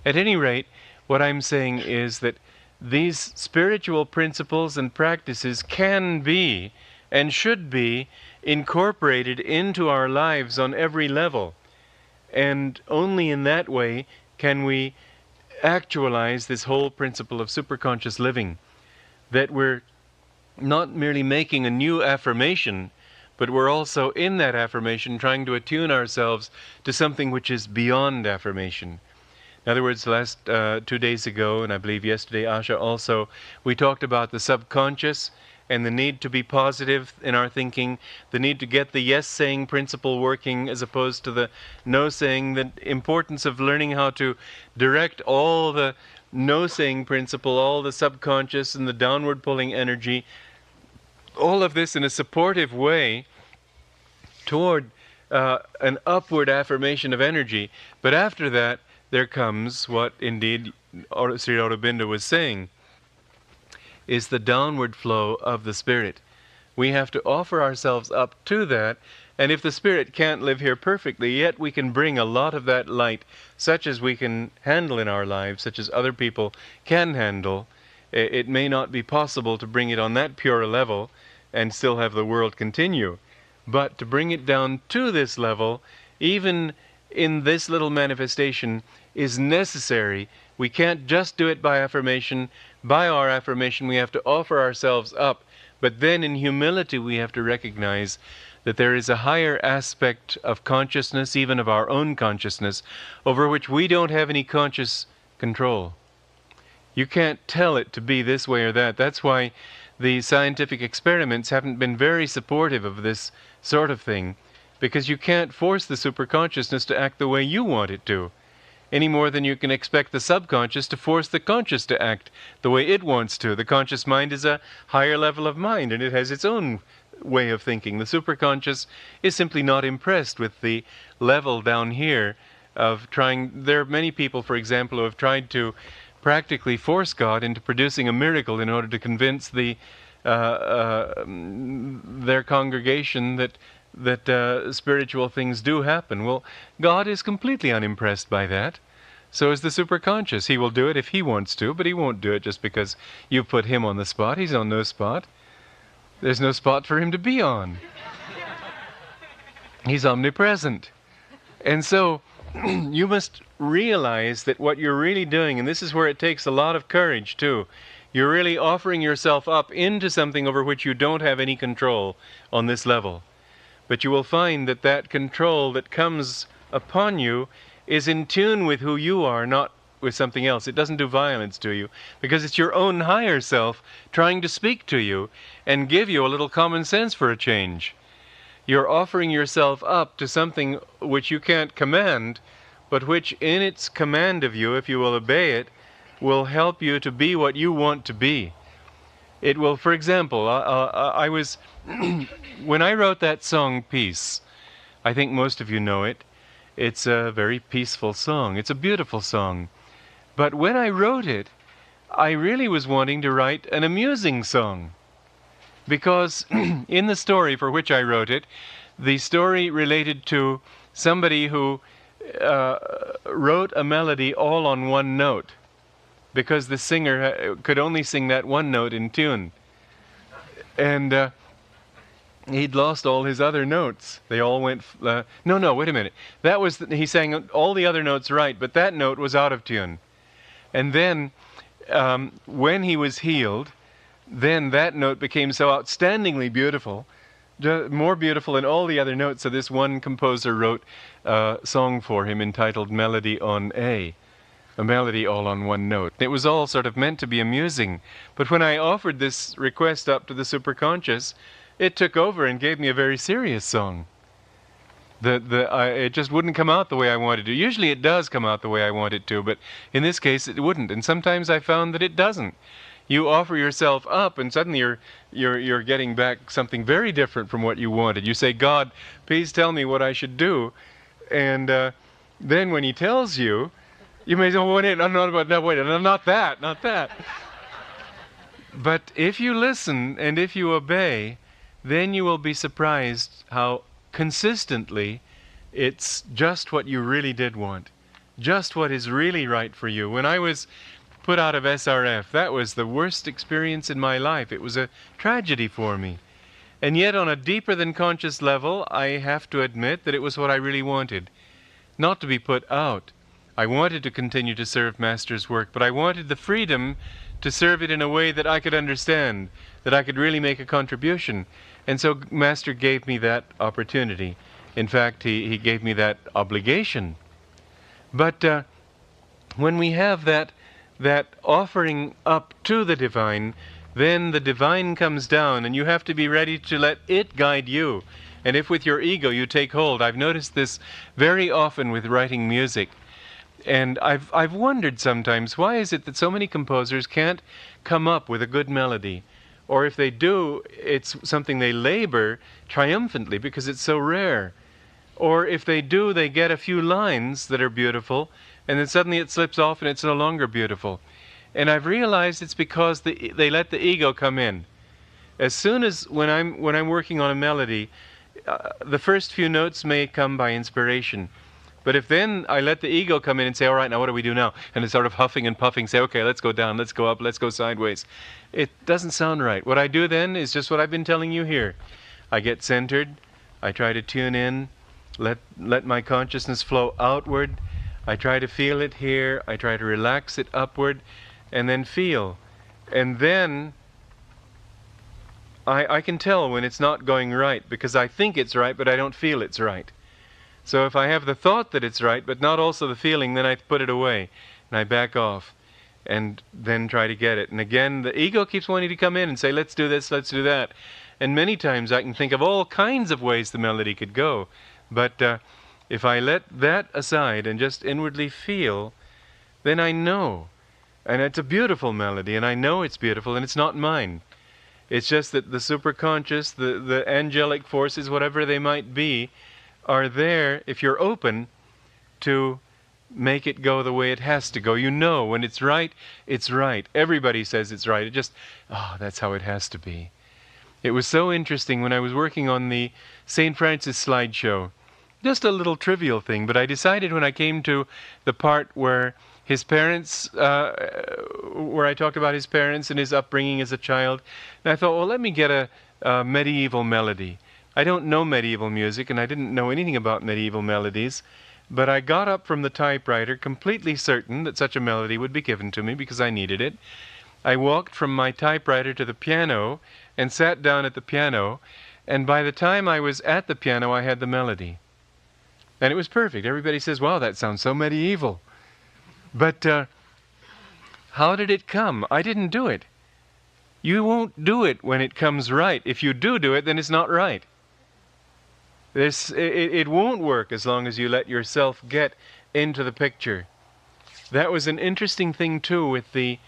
[SPEAKER 1] At any rate, what I'm saying is that these spiritual principles and practices can be and should be incorporated into our lives on every level. And only in that way can we actualize this whole principle of superconscious living. That we're not merely making a new affirmation, but we're also in that affirmation trying to attune ourselves to something which is beyond affirmation. In other words, 2 days ago, and I believe yesterday, Asha also, we talked about the subconscious and the need to be positive in our thinking, the need to get the yes-saying principle working as opposed to the no-saying, the importance of learning how to direct all the no-saying principle, all the subconscious and the downward pulling energy, all of this in a supportive way toward an upward affirmation of energy. But after that, there comes what indeed Sri Aurobindo was saying, is the downward flow of the spirit. We have to offer ourselves up to that, and if the spirit can't live here perfectly, yet we can bring a lot of that light, such as we can handle in our lives, such as other people can handle. It may not be possible to bring it on that pure level and still have the world continue, but to bring it down to this level, even in this little manifestation, is necessary. We can't just do it by affirmation. By our affirmation, we have to offer ourselves up. But then in humility, we have to recognize that there is a higher aspect of consciousness, even of our own consciousness, over which we don't have any conscious control. You can't tell it to be this way or that. That's why the scientific experiments haven't been very supportive of this sort of thing, because you can't force the superconsciousness to act the way you want it to, any more than you can expect the subconscious to force the conscious to act the way it wants to. The conscious mind is a higher level of mind, and it has its own way of thinking. The superconscious is simply not impressed with the level down here of trying. There are many people, for example, who have tried to practically force God into producing a miracle in order to convince their congregation that spiritual things do happen. Well, God is completely unimpressed by that. So is the superconscious. He will do it if he wants to, but he won't do it just because you put him on the spot. He's on no spot. There's no spot for him to be on. He's omnipresent. And so you must realize that what you're really doing, and this is where it takes a lot of courage too, you're really offering yourself up into something over which you don't have any control on this level. But you will find that that control that comes upon you is in tune with who you are, not with something else. It doesn't do violence to you, because it's your own higher self trying to speak to you and give you a little common sense for a change. You're offering yourself up to something which you can't command, but which in its command of you, if you will obey it, will help you to be what you want to be. It will, for example, I was, when I wrote that song, Peace, I think most of you know it. It's a very peaceful song. It's a beautiful song. But when I wrote it, I really was wanting to write an amusing song. Because in the story for which I wrote it, the story related to somebody who wrote a melody all on one note, because the singer could only sing that one note in tune. And he'd lost all his other notes. They all went... No, wait a minute. That was... he sang all the other notes right, but that note was out of tune. And then, when he was healed, then that note became so outstandingly beautiful, more beautiful than all the other notes. So this one composer wrote a song for him entitled Melody on A melody all on one note. It was all sort of meant to be amusing. But when I offered this request up to the superconscious, it took over and gave me a very serious song. It just wouldn't come out the way I wanted to. Usually it does come out the way I want it to, but in this case it wouldn't. And sometimes I found that it doesn't. You offer yourself up, and suddenly you're getting back something very different from what you wanted. You say, God, please tell me what I should do. And then when he tells you, you may say, oh, wait, not that. But if you listen and if you obey, then you will be surprised how consistently it's just what you really did want, just what is really right for you. When I was put out of SRF, that was the worst experience in my life. It was a tragedy for me. And yet on a deeper than conscious level, I have to admit that it was what I really wanted. Not to be put out. I wanted to continue to serve Master's work, but I wanted the freedom to serve it in a way that I could understand, that I could really make a contribution. And so Master gave me that opportunity. In fact, he gave me that obligation. But when we have that offering up to the divine, then the divine comes down, and you have to be ready to let it guide you. And if with your ego you take hold, I've noticed this very often with writing music. And I've wondered sometimes, why is it that so many composers can't come up with a good melody? Or if they do, it's something they labor triumphantly because it's so rare. Or if they do, they get a few lines that are beautiful, and then suddenly it slips off and it's no longer beautiful. And I've realized it's because they let the ego come in. As soon as when I'm working on a melody, the first few notes may come by inspiration. But if then I let the ego come in and say, all right, now what do we do now? And it's sort of huffing and puffing, say, okay, let's go down, let's go up, let's go sideways. It doesn't sound right. What I do then is just what I've been telling you here. I get centered, I try to tune in, let my consciousness flow outward, I try to feel it here, I try to relax it upward, and then feel. And then I can tell when it's not going right, because I think it's right, but I don't feel it's right. So if I have the thought that it's right, but not also the feeling, then I put it away, and I back off. and then try to get it. And again, the ego keeps wanting to come in and say, let's do this, let's do that. And many times I can think of all kinds of ways the melody could go. But if I let that aside and just inwardly feel, then I know. And it's a beautiful melody, and I know it's beautiful, and it's not mine. It's just that the superconscious, the angelic forces, whatever they might be, are there if you're open to make it go the way it has to go. You know when it's right, it's right. Everybody says it's right. It just, that's how it has to be. It was so interesting when I was working on the St. Francis slideshow. Just a little trivial thing, but I decided when I came to the part where his parents, where I talked about his parents and his upbringing as a child, and I thought, well, let me get a medieval melody. I don't know medieval music, and I didn't know anything about medieval melodies, but I got up from the typewriter completely certain that such a melody would be given to me because I needed it. I walked from my typewriter to the piano and sat down at the piano, and by the time I was at the piano, I had the melody. And it was perfect. Everybody says, wow, that sounds so medieval. But how did it come? I didn't do it. You won't do it when it comes right. If you do it, then it's not right. It won't work as long as you let yourself get into the picture. That was an interesting thing, too, with the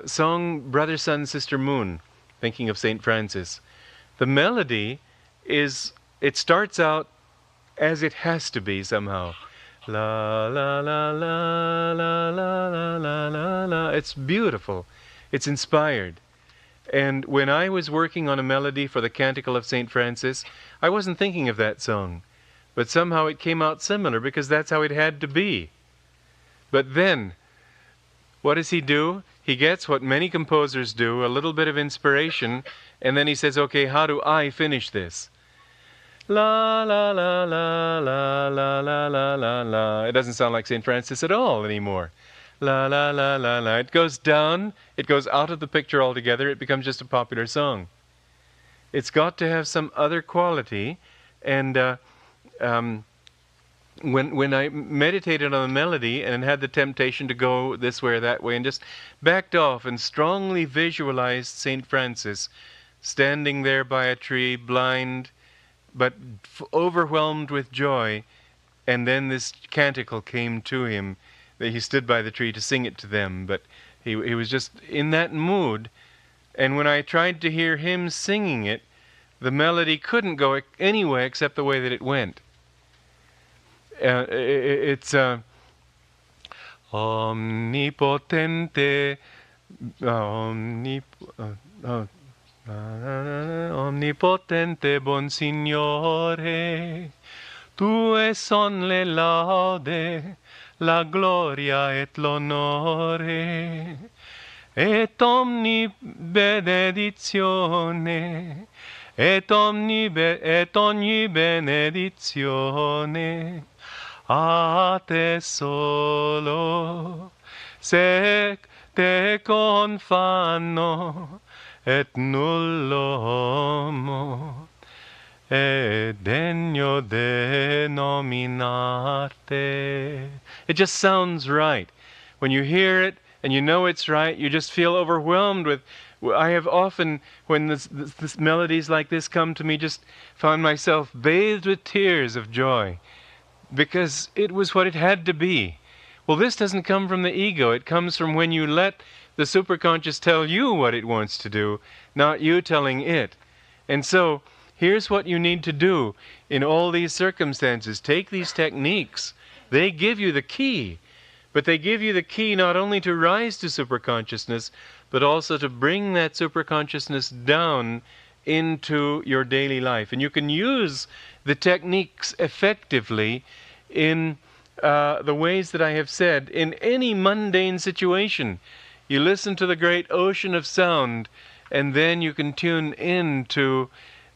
[SPEAKER 1] song Brother, Sun, Sister, Moon, thinking of St. Francis. The melody it starts out as it has to be somehow. La, la, la, la, la, la, la, la, la, la. It's beautiful. It's inspired. And when I was working on a melody for the Canticle of St. Francis, I wasn't thinking of that song. But somehow it came out similar because that's how it had to be. But then, what does he do? He gets what many composers do, a little bit of inspiration, and then he says, okay, how do I finish this? La, la, la, la, la, la, la, la, la, la. It doesn't sound like St. Francis at all anymore. La, la, la, la, la. It goes down. It goes out of the picture altogether. It becomes just a popular song. It's got to have some other quality. And when I meditated on the melody and had the temptation to go this way or that way and just backed off and strongly visualized St. Francis standing there by a tree, blind, but overwhelmed with joy, and then this canticle came to him, that he stood by the tree to sing it to them, but he was just in that mood, and when I tried to hear him singing it, the melody couldn't go any way except the way that it went. It's omnipotente, omnipotente bon Signore, tue son le laude, la gloria et l'onore, et omni benedizione, et ogni benedizione a te solo, se te confanno, et nullomo è degno de nominarte. It just sounds right. When you hear it and you know it's right, you just feel overwhelmed with. I have often, when this melodies like this come to me, just found myself bathed with tears of joy, because it was what it had to be. Well, this doesn't come from the ego. It comes from when you let the superconscious tell you what it wants to do, not you telling it. And so, here's what you need to do in all these circumstances. Take these techniques. They give you the key. But they give you the key not only to rise to superconsciousness, but also to bring that superconsciousness down into your daily life. And you can use the techniques effectively in the ways that I have said in any mundane situation. You listen to the great ocean of sound, and then you can tune into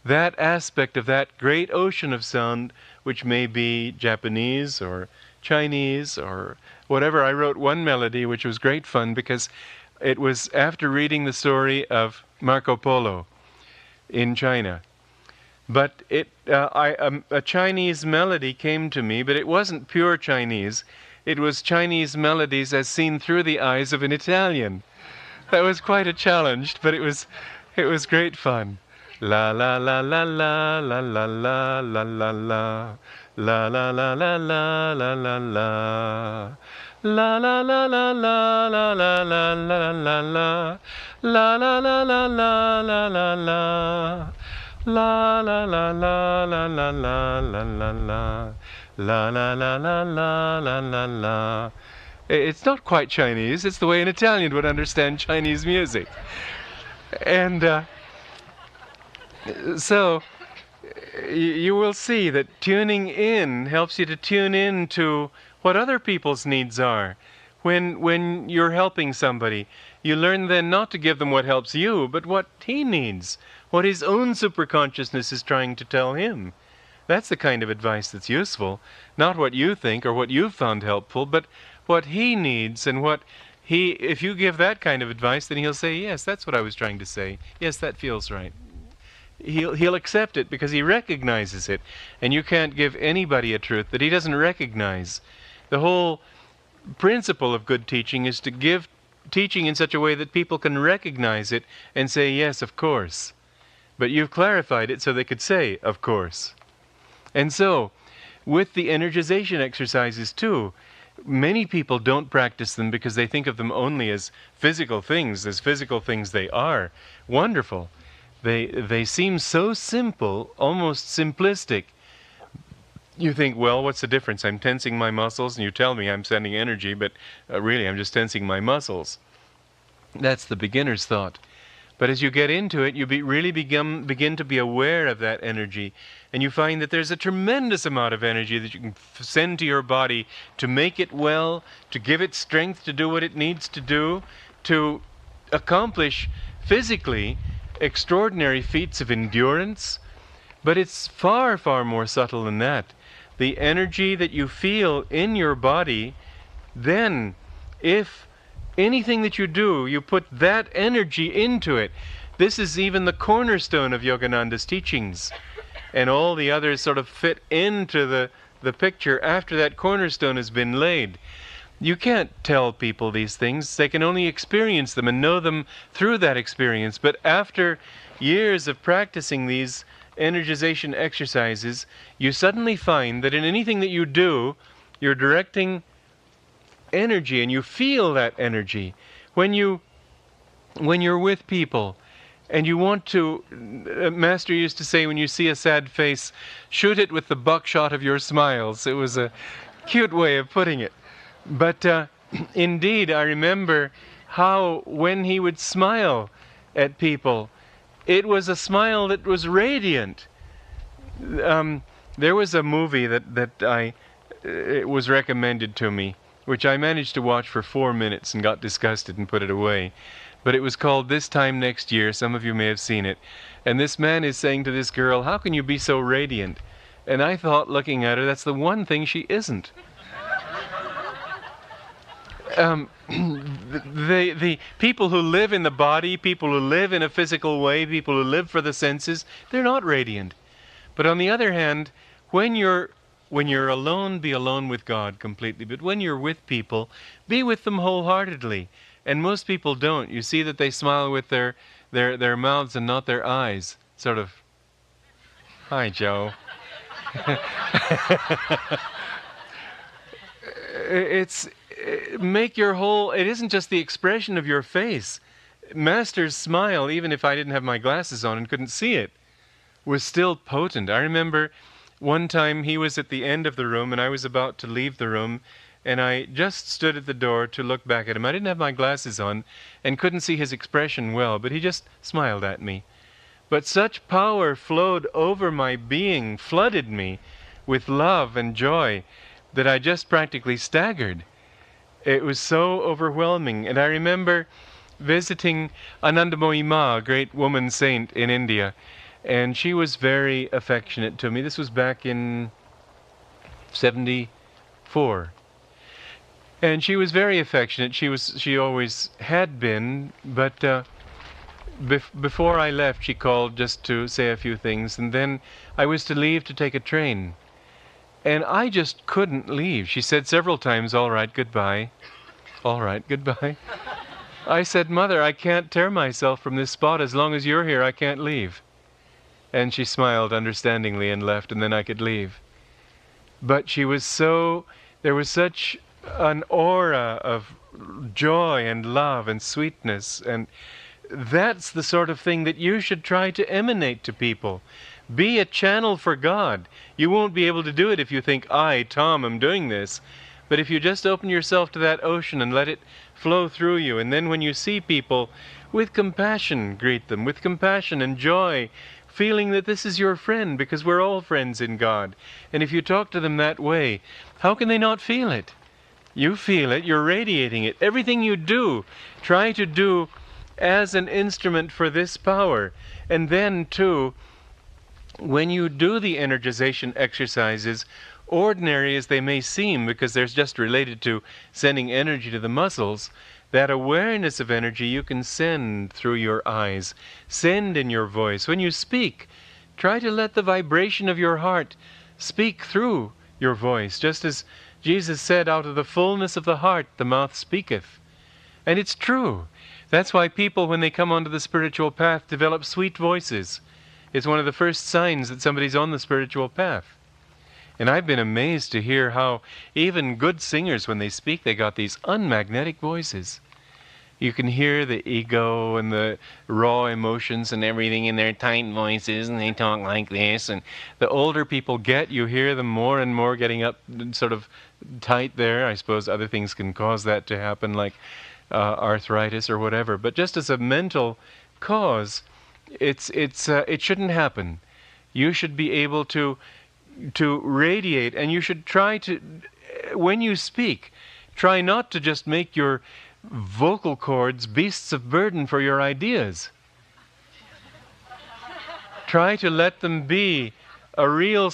[SPEAKER 1] that aspect of that great ocean of sound, which may be Japanese or Chinese or whatever. I wrote one melody which was great fun because it was after reading the story of Marco Polo in China. But a Chinese melody came to me, but it wasn't pure Chinese. it was Chinese melodies as seen through the eyes of an Italian. That was quite a challenge, but it was great fun. La la la la la la la la la la la la la la la la la la la. La la la la la la la la la la la. La la la la la la la la. La la la la la la la la la la. La la la la la la la la. It's not quite Chinese, it's the way an Italian would understand Chinese music. And so you will see that tuning in helps you to tune in to what other people's needs are. When you're helping somebody, you learn then not to give them what helps you, but what he needs, what his own superconsciousness is trying to tell him. That's the kind of advice that's useful, not what you think or what you've found helpful, but what he needs and what he, if you give that kind of advice, then he'll say, yes, that's what I was trying to say. Yes, that feels right. He'll accept it because he recognizes it. And you can't give anybody a truth that he doesn't recognize. The whole principle of good teaching is to give teaching in such a way that people can recognize it and say, yes, of course. But you've clarified it so they could say, of course. And so, with the energization exercises too, many people don't practice them because they think of them only as physical things they are. Wonderful. They seem so simple, almost simplistic. You think, well, what's the difference? I'm tensing my muscles, and you tell me I'm sending energy, but really I'm just tensing my muscles. That's the beginner's thought. But as you get into it, you really begin to be aware of that energy, and you find that there's a tremendous amount of energy that you can send to your body to make it well, to give it strength to do what it needs to do, to accomplish physically extraordinary feats of endurance. But it's far, far more subtle than that. The energy that you feel in your body, then, if anything that you do, you put that energy into it. This is even the cornerstone of Yogananda's teachings. And all the others sort of fit into the picture after that cornerstone has been laid. You can't tell people these things. They can only experience them and know them through that experience. But after years of practicing these energization exercises, you suddenly find that in anything that you do, you're directing energy, and you feel that energy. When you're with people and you want to, Master used to say, when you see a sad face, shoot it with the buckshot of your smiles. It was a cute way of putting it. But indeed, I remember how when he would smile at people, it was a smile that was radiant. There was a movie that it was recommended to me, which I managed to watch for 4 minutes and got disgusted and put it away. But it was called This Time Next Year. Some of you may have seen it. And this man is saying to this girl, how can you be so radiant? And I thought, looking at her, that's the one thing she isn't. The people who live in the body, people who live in a physical way, people who live for the senses, they're not radiant. But on the other hand, when you're alone, be alone with God completely. But when you're with people, be with them wholeheartedly. And most people don't. You see that they smile with their mouths and not their eyes. Sort of, hi, Joe. Make your whole, it isn't just the expression of your face. Master's smile, even if I didn't have my glasses on and couldn't see it, was still potent. I remember one time he was at the end of the room and I was about to leave the room, and I just stood at the door to look back at him. I didn't have my glasses on and couldn't see his expression well, but he just smiled at me. But such power flowed over my being, flooded me with love and joy, that I just practically staggered. It was so overwhelming. And I remember visiting Ananda, a great woman saint in India, and she was very affectionate to me. This was back in 74. And she was very affectionate. She always had been, but before I left, she called just to say a few things, and then I was to leave to take a train. And I just couldn't leave. She said several times, "All right, goodbye. All right, goodbye." I said, "Mother, I can't tear myself from this spot. As long as you're here, I can't leave." And she smiled understandingly and left, and then I could leave. But there was such an aura of joy and love and sweetness, and that's the sort of thing that you should try to emanate to people. Be a channel for God. You won't be able to do it if you think, "I, Tom, am doing this." But if you just open yourself to that ocean and let it flow through you, and then when you see people, with compassion, greet them, with compassion and joy, feeling that this is your friend, because we're all friends in God. And if you talk to them that way, how can they not feel it? You feel it, you're radiating it. Everything you do, try to do as an instrument for this power. And then, too, when you do the energization exercises, ordinary as they may seem, because they're just related to sending energy to the muscles, that awareness of energy you can send through your eyes, send in your voice. When you speak, try to let the vibration of your heart speak through your voice, just as Jesus said, "Out of the fullness of the heart the mouth speaketh." And it's true. That's why people, when they come onto the spiritual path, develop sweet voices. It's one of the first signs that somebody's on the spiritual path. And I've been amazed to hear how even good singers, when they speak, they got these unmagnetic voices. You can hear the ego and the raw emotions and everything in their tight voices, and they talk like this. And the older people get, you hear them more and more getting up sort of tight there. I suppose other things can cause that to happen, like arthritis or whatever. But just as a mental cause, it shouldn't happen. You should be able to radiate, and you should try to, when you speak, try not to just make your vocal cords beasts of burden for your ideas. Try to let them be a real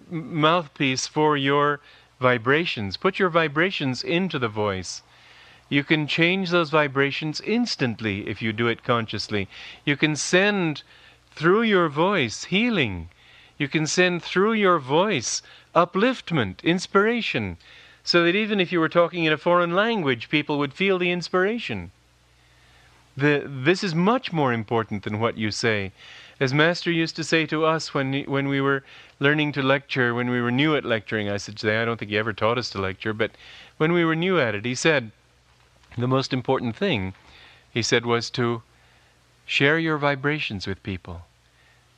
[SPEAKER 1] mouthpiece for your vibrations. Put your vibrations into the voice. You can change those vibrations instantly if you do it consciously. You can send through your voice healing. You can send through your voice upliftment, inspiration, so that even if you were talking in a foreign language, people would feel the inspiration. This is much more important than what you say. As Master used to say to us when we were learning to lecture, when we were new at lecturing, I should say, I don't think he ever taught us to lecture, but when we were new at it, he said, the most important thing, he said, was to share your vibrations with people.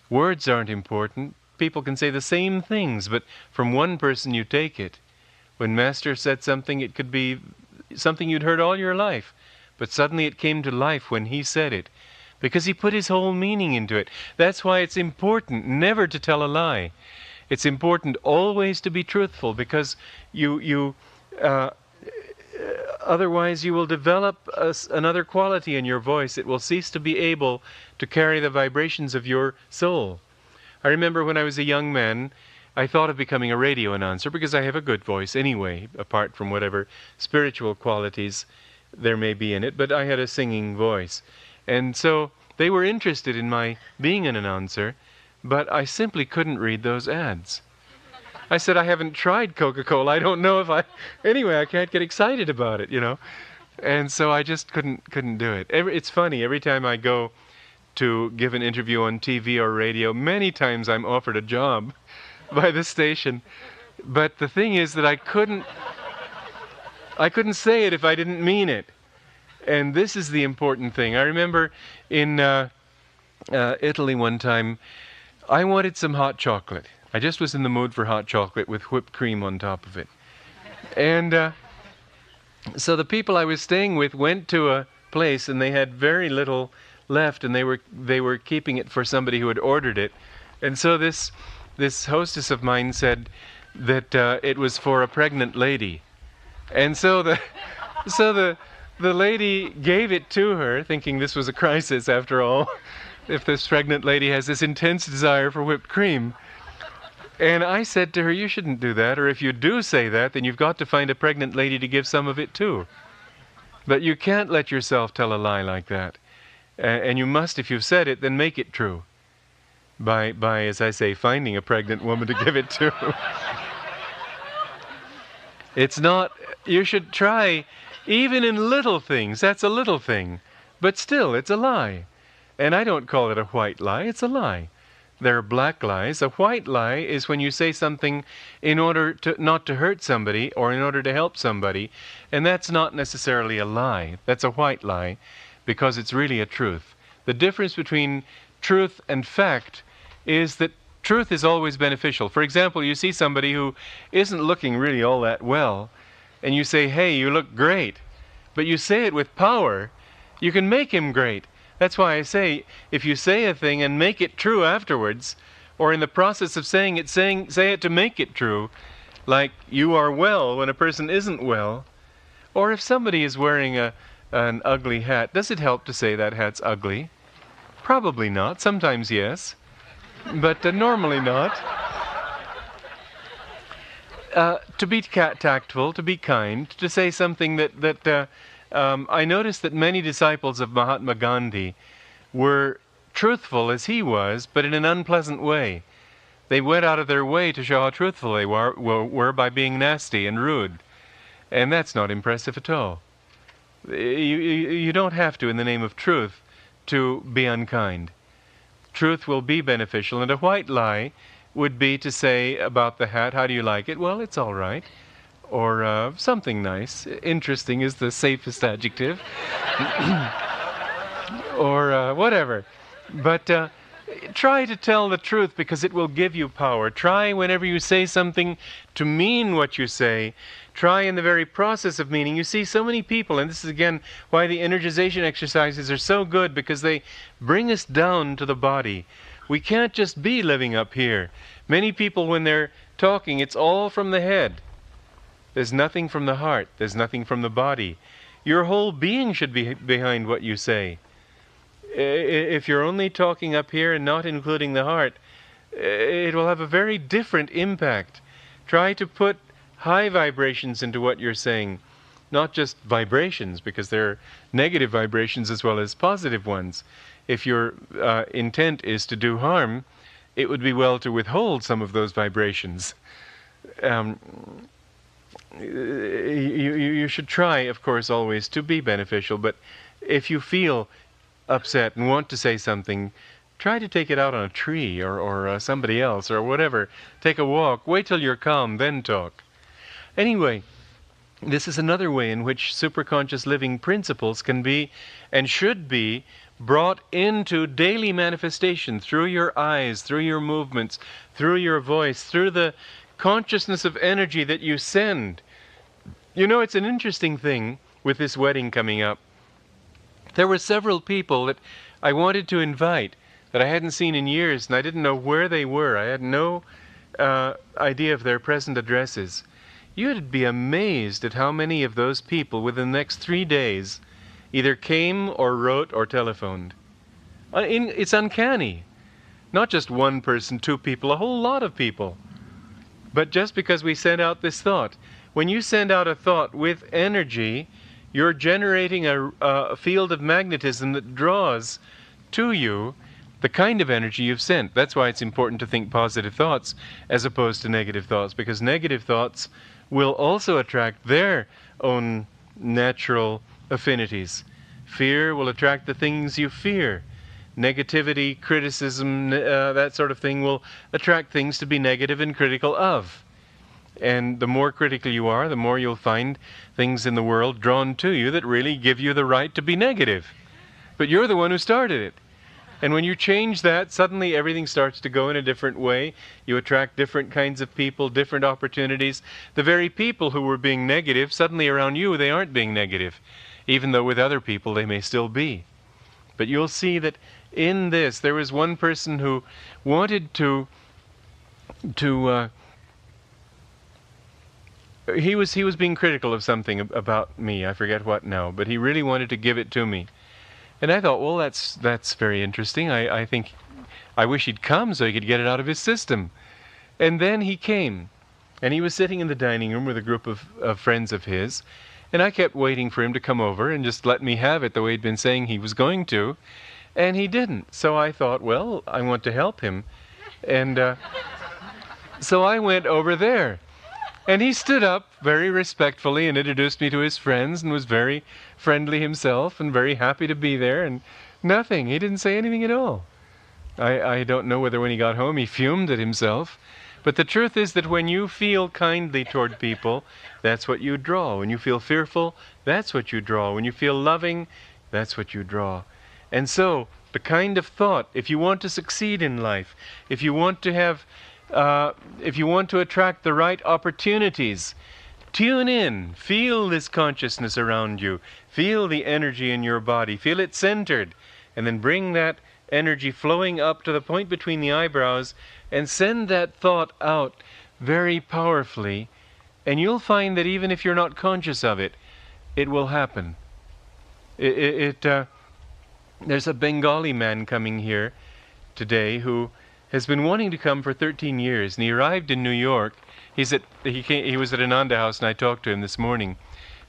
[SPEAKER 1] Words aren't important. People can say the same things, but from one person you take it. When Master said something, it could be something you'd heard all your life, but suddenly it came to life when he said it, because he put his whole meaning into it. That's why it's important never to tell a lie. It's important always to be truthful, because otherwise you will develop another quality in your voice. It will cease to be able to carry the vibrations of your soul. I remember when I was a young man, I thought of becoming a radio announcer because I have a good voice anyway, apart from whatever spiritual qualities there may be in it, but I had a singing voice. And so they were interested in my being an announcer, but I simply couldn't read those ads. I said, "I haven't tried Coca-Cola. I don't know if I... Anyway, I can't get excited about it, you know." And so I just couldn't do it. It's funny, every time I go to give an interview on TV or radio, many times I'm offered a job by the station. But the thing is that I couldn't say it if I didn't mean it. And this is the important thing. I remember in Italy one time, I wanted some hot chocolate. I just was in the mood for hot chocolate with whipped cream on top of it. And so the people I was staying with went to a place, and they had very little left, and they were keeping it for somebody who had ordered it. And so this hostess of mine said that it was for a pregnant lady. And so the lady gave it to her, thinking this was a crisis after all, if this pregnant lady has this intense desire for whipped cream. And I said to her, "You shouldn't do that, or if you do say that, then you've got to find a pregnant lady to give some of it to. But you can't let yourself tell a lie like that. And you must, if you've said it, then make it true." by, as I say, finding a pregnant woman to give it to. It's not, you should try, even in little things, that's a little thing, but still, it's a lie. And I don't call it a white lie, it's a lie. There are black lies. A white lie is when you say something in order to not to hurt somebody or in order to help somebody, and that's not necessarily a lie. That's a white lie because it's really a truth. The difference between truth and fact is that truth is always beneficial. For example, you see somebody who isn't looking really all that well, and you say, "Hey, you look great," but you say it with power, you can make him great. That's why I say, if you say a thing and make it true afterwards, or in the process of saying it, say it to make it true, like you are well when a person isn't well, or if somebody is wearing an ugly hat, does it help to say that hat's ugly? Probably not. Sometimes yes, but normally not. To be tactful, to be kind, to say something that I noticed that many disciples of Mahatma Gandhi were truthful as he was, but in an unpleasant way. They went out of their way to show how truthful they were by being nasty and rude. And that's not impressive at all. You don't have to, in the name of truth, to be unkind. Truth will be beneficial, and a white lie would be to say about the hat, "How do you like it?" "Well, it's all right." Or something nice. Interesting is the safest adjective. Or whatever. But try to tell the truth because it will give you power. Try whenever you say something to mean what you say. Try in the very process of meaning. You see so many people, and this is again why the energization exercises are so good, because they bring us down to the body. We can't just be living up here. Many people, when they're talking, it's all from the head. There's nothing from the heart. There's nothing from the body. Your whole being should be behind what you say. If you're only talking up here and not including the heart, it will have a very different impact. Try to put high vibrations into what you're saying. Not just vibrations, because there are negative vibrations as well as positive ones. If your intent is to do harm, it would be well to withhold some of those vibrations. You should try, of course, always to be beneficial, but if you feel upset and want to say something, try to take it out on a tree or somebody else or whatever. Take a walk, wait till you're calm, then talk. Anyway, this is another way in which superconscious living principles can be and should be brought into daily manifestation through your eyes, through your movements, through your voice, through the consciousness of energy that you send. You know, it's an interesting thing with this wedding coming up. There were several people that I wanted to invite that I hadn't seen in years, and I didn't know where they were. I had no idea of their present addresses. You'd be amazed at how many of those people within the next 3 days either came or wrote or telephoned. It's uncanny. Not just one person, two people, a whole lot of people. But just because we send out this thought, when you send out a thought with energy, you're generating a field of magnetism that draws to you the kind of energy you've sent. That's why it's important to think positive thoughts as opposed to negative thoughts, because negative thoughts will also attract their own natural affinities. Fear will attract the things you fear. Negativity, criticism, that sort of thing will attract things to be negative and critical of. And the more critical you are, the more you'll find things in the world drawn to you that really give you the right to be negative. But you're the one who started it. And when you change that, suddenly everything starts to go in a different way. You attract different kinds of people, different opportunities. The very people who were being negative, suddenly around you, they aren't being negative, even though with other people they may still be. But you'll see that in this, there was one person who wanted to he was being critical of something about me. I forget what now, but he really wanted to give it to me. And I thought, well, that's very interesting. I think I wish he'd come so he could get it out of his system. And then he came, and he was sitting in the dining room with a group of friends of his, and I kept waiting for him to come over and just let me have it the way he'd been saying he was going to. And he didn't. So I thought, well, I want to help him. And so I went over there. And he stood up very respectfully and introduced me to his friends and was very friendly himself and very happy to be there, and nothing. He didn't say anything at all. I don't know whether when he got home he fumed at himself. But the truth is that when you feel kindly toward people, that's what you draw. When you feel fearful, that's what you draw. When you feel loving, that's what you draw. And so, the kind of thought, if you want to succeed in life, if you want to have if you want to attract the right opportunities, tune in, feel this consciousness around you, feel the energy in your body, feel it centered, and then bring that energy flowing up to the point between the eyebrows and send that thought out very powerfully, and you'll find that even if you're not conscious of it, it will happen. There's a Bengali man coming here today who has been wanting to come for 13 years, and he arrived in New York. He was at Ananda House, and I talked to him this morning.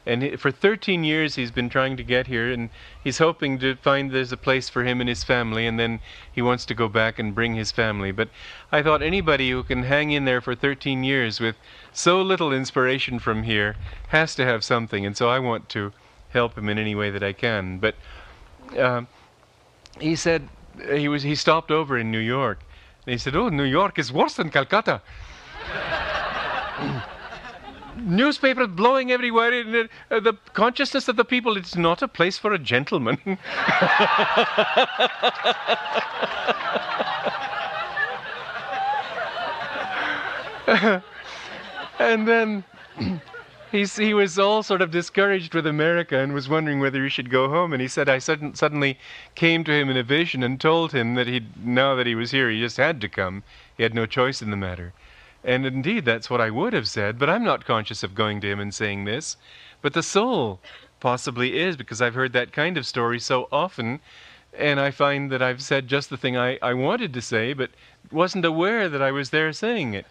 [SPEAKER 1] And for 13 years he's been trying to get here, and he's hoping to find there's a place for him and his family, and then he wants to go back and bring his family. But I thought anybody who can hang in there for 13 years with so little inspiration from here has to have something, and so I want to help him in any way that I can. But he said he stopped over in New York. And he said, "Oh, New York is worse than Calcutta. Newspapers blowing everywhere. The consciousness of the people, it's not a place for a gentleman." And then he was all sort of discouraged with America and was wondering whether he should go home. And he said, I suddenly came to him in a vision and told him that now that he was here, he just had to come. He had no choice in the matter. And indeed, that's what I would have said, but I'm not conscious of going to him and saying this. But the soul possibly is, because I've heard that kind of story so often, and I find that I've said just the thing I wanted to say, but wasn't aware that I was there saying it.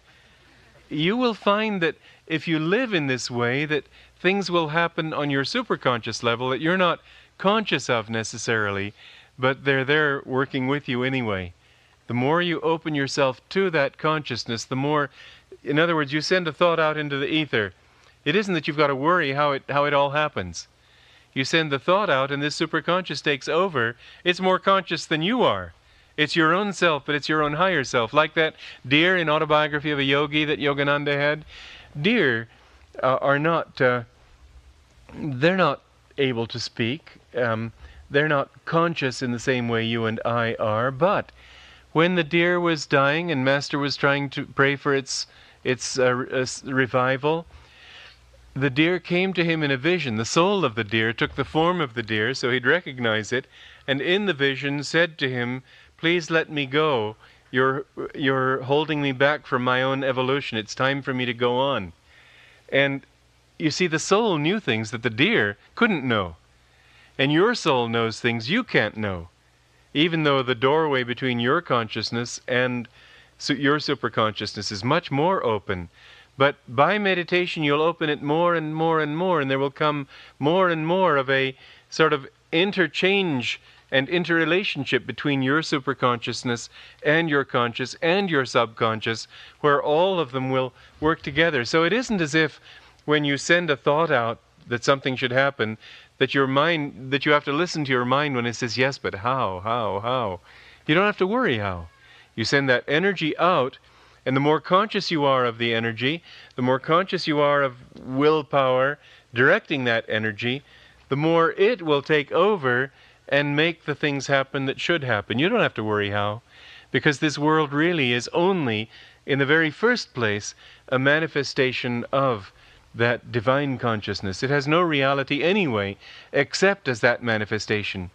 [SPEAKER 1] You will find that if you live in this way, that things will happen on your superconscious level that you're not conscious of necessarily, but they're there working with you anyway. The more you open yourself to that consciousness, the more, in other words, you send a thought out into the ether. It isn't that you've got to worry how it all happens. You send the thought out and this superconscious takes over. It's more conscious than you are. It's your own self, but it's your own higher self. Like that deer in Autobiography of a Yogi that Yogananda had. Deer are not, they're not able to speak. They're not conscious in the same way you and I are. But when the deer was dying and Master was trying to pray for its revival, the deer came to him in a vision. The soul of the deer took the form of the deer so he'd recognize it, and in the vision said to him, "Please let me go. You're holding me back from my own evolution. It's time for me to go on." And you see, the soul knew things that the deer couldn't know. And your soul knows things you can't know. Even though the doorway between your consciousness and your superconsciousness is much more open. But by meditation you'll open it more and more and more, and there will come more and more of a sort of interchange and interrelationship between your superconsciousness and your conscious and your subconscious, where all of them will work together. So it isn't as if when you send a thought out that something should happen, that you have to listen to your mind when it says, yes, but how? You don't have to worry how. You send that energy out, and the more conscious you are of the energy, the more conscious you are of willpower directing that energy, the more it will take over and make the things happen that should happen. You don't have to worry how, because this world really is only, in the very first place, a manifestation of that divine consciousness. It has no reality anyway, except as that manifestation.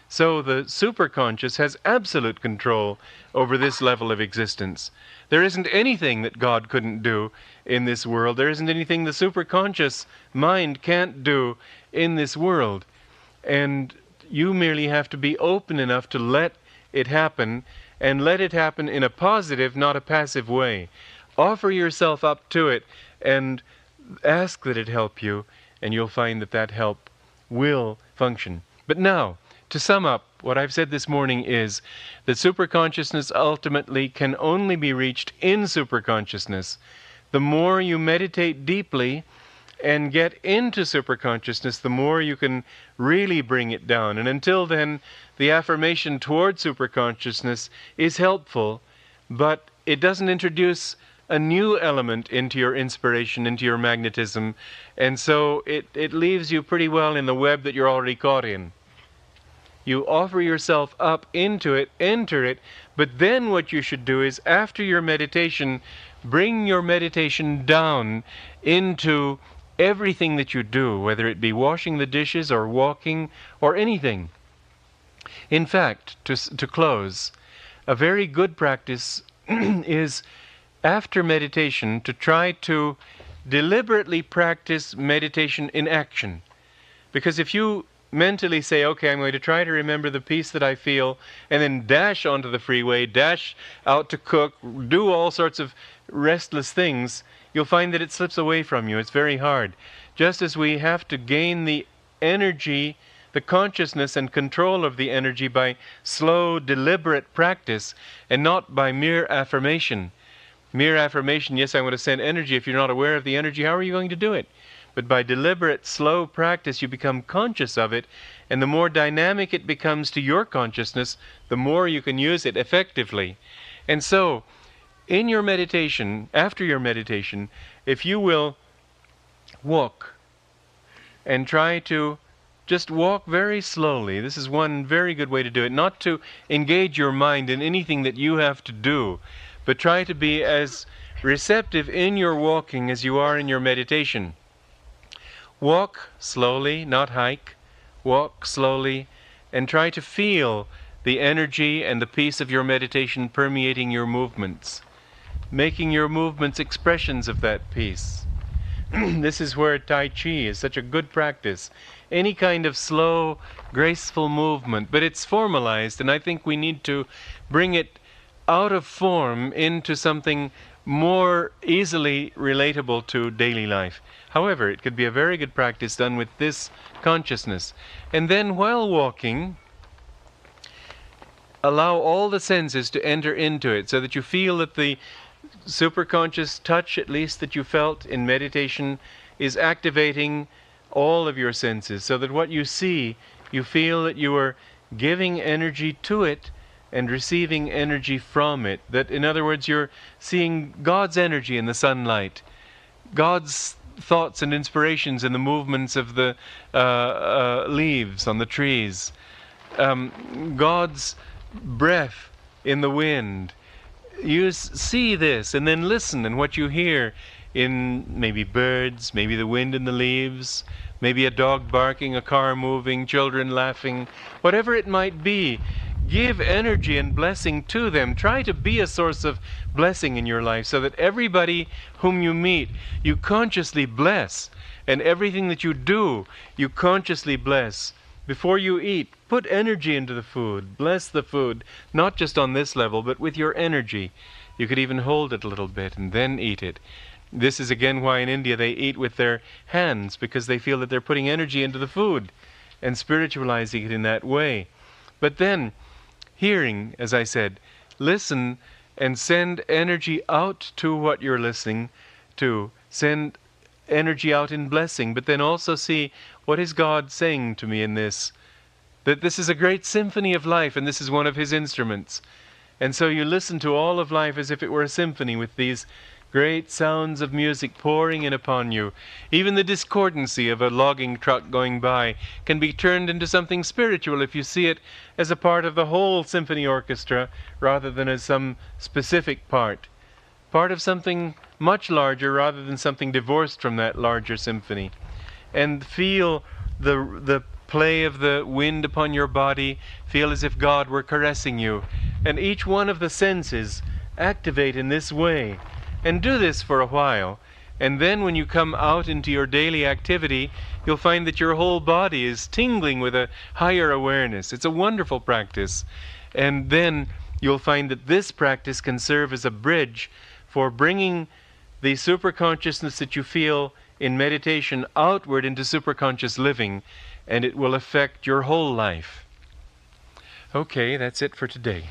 [SPEAKER 1] So the superconscious has absolute control over this level of existence. There isn't anything that God couldn't do in this world. There isn't anything the superconscious mind can't do in this world. And you merely have to be open enough to let it happen, and let it happen in a positive, not a passive way. Offer yourself up to it and ask that it help you, and you'll find that that help will function. But now, to sum up, what I've said this morning is that superconsciousness ultimately can only be reached in superconsciousness. The more you meditate deeply and get into superconsciousness, the more you can really bring it down. And until then, the affirmation toward superconsciousness is helpful, but it doesn't introduce a new element into your inspiration, into your magnetism, and so it leaves you pretty well in the web that you're already caught in. You offer yourself up into it, enter it, but then what you should do is, after your meditation, bring your meditation down into everything that you do, whether it be washing the dishes or walking or anything. In fact, to close, a very good practice is, after meditation, to try to deliberately practice meditation in action. Because if you mentally say, okay, I'm going to try to remember the peace that I feel, and then dash onto the freeway, dash out to cook, do all sorts of restless things, you'll find that it slips away from you. It's very hard. Just as we have to gain the energy, the consciousness and control of the energy by slow, deliberate practice, and not by mere affirmation. Mere affirmation, yes, I want to send energy. If you're not aware of the energy, how are you going to do it? But by deliberate, slow practice, you become conscious of it, and the more dynamic it becomes to your consciousness, the more you can use it effectively. And so, in your meditation, after your meditation, if you will walk and try to just walk very slowly. This is one very good way to do it. Not to engage your mind in anything that you have to do, but try to be as receptive in your walking as you are in your meditation. Walk slowly, not hike. Walk slowly and try to feel the energy and the peace of your meditation permeating your movements, making your movements expressions of that peace. This is where Tai Chi is such a good practice. Any kind of slow, graceful movement, but it's formalized, and I think we need to bring it out of form into something more easily relatable to daily life. However, it could be a very good practice done with this consciousness. And then while walking, allow all the senses to enter into it so that you feel that the superconscious touch, at least that you felt in meditation, is activating all of your senses, so that what you see, you feel that you are giving energy to it and receiving energy from it. That, in other words, you're seeing God's energy in the sunlight, God's thoughts and inspirations in the movements of the leaves on the trees, God's breath in the wind. You see this, and then listen, and what you hear in maybe birds, maybe the wind in the leaves, maybe a dog barking, a car moving, children laughing, whatever it might be, give energy and blessing to them. Try to be a source of blessing in your life so that everybody whom you meet, you consciously bless, and everything that you do, you consciously bless. Before you eat, put energy into the food. Bless the food, not just on this level, but with your energy. You could even hold it a little bit and then eat it. This is again why in India they eat with their hands, because they feel that they're putting energy into the food and spiritualizing it in that way. But then, hearing, as I said, listen and send energy out to what you're listening to. Send energy out in blessing, but then also see, what is God saying to me in this? That this is a great symphony of life, and this is one of His instruments. And so you listen to all of life as if it were a symphony, with these great sounds of music pouring in upon you. Even the discordancy of a logging truck going by can be turned into something spiritual if you see it as a part of the whole symphony orchestra rather than as some specific part of something much larger rather than something divorced from that larger symphony. And feel the play of the wind upon your body. Feel as if God were caressing you. And each one of the senses activate in this way. And do this for a while. And then when you come out into your daily activity, you'll find that your whole body is tingling with a higher awareness. It's a wonderful practice. And then you'll find that this practice can serve as a bridge for bringing the superconsciousness that you feel in meditation outward into superconscious living, and it will affect your whole life. Okay, that's it for today.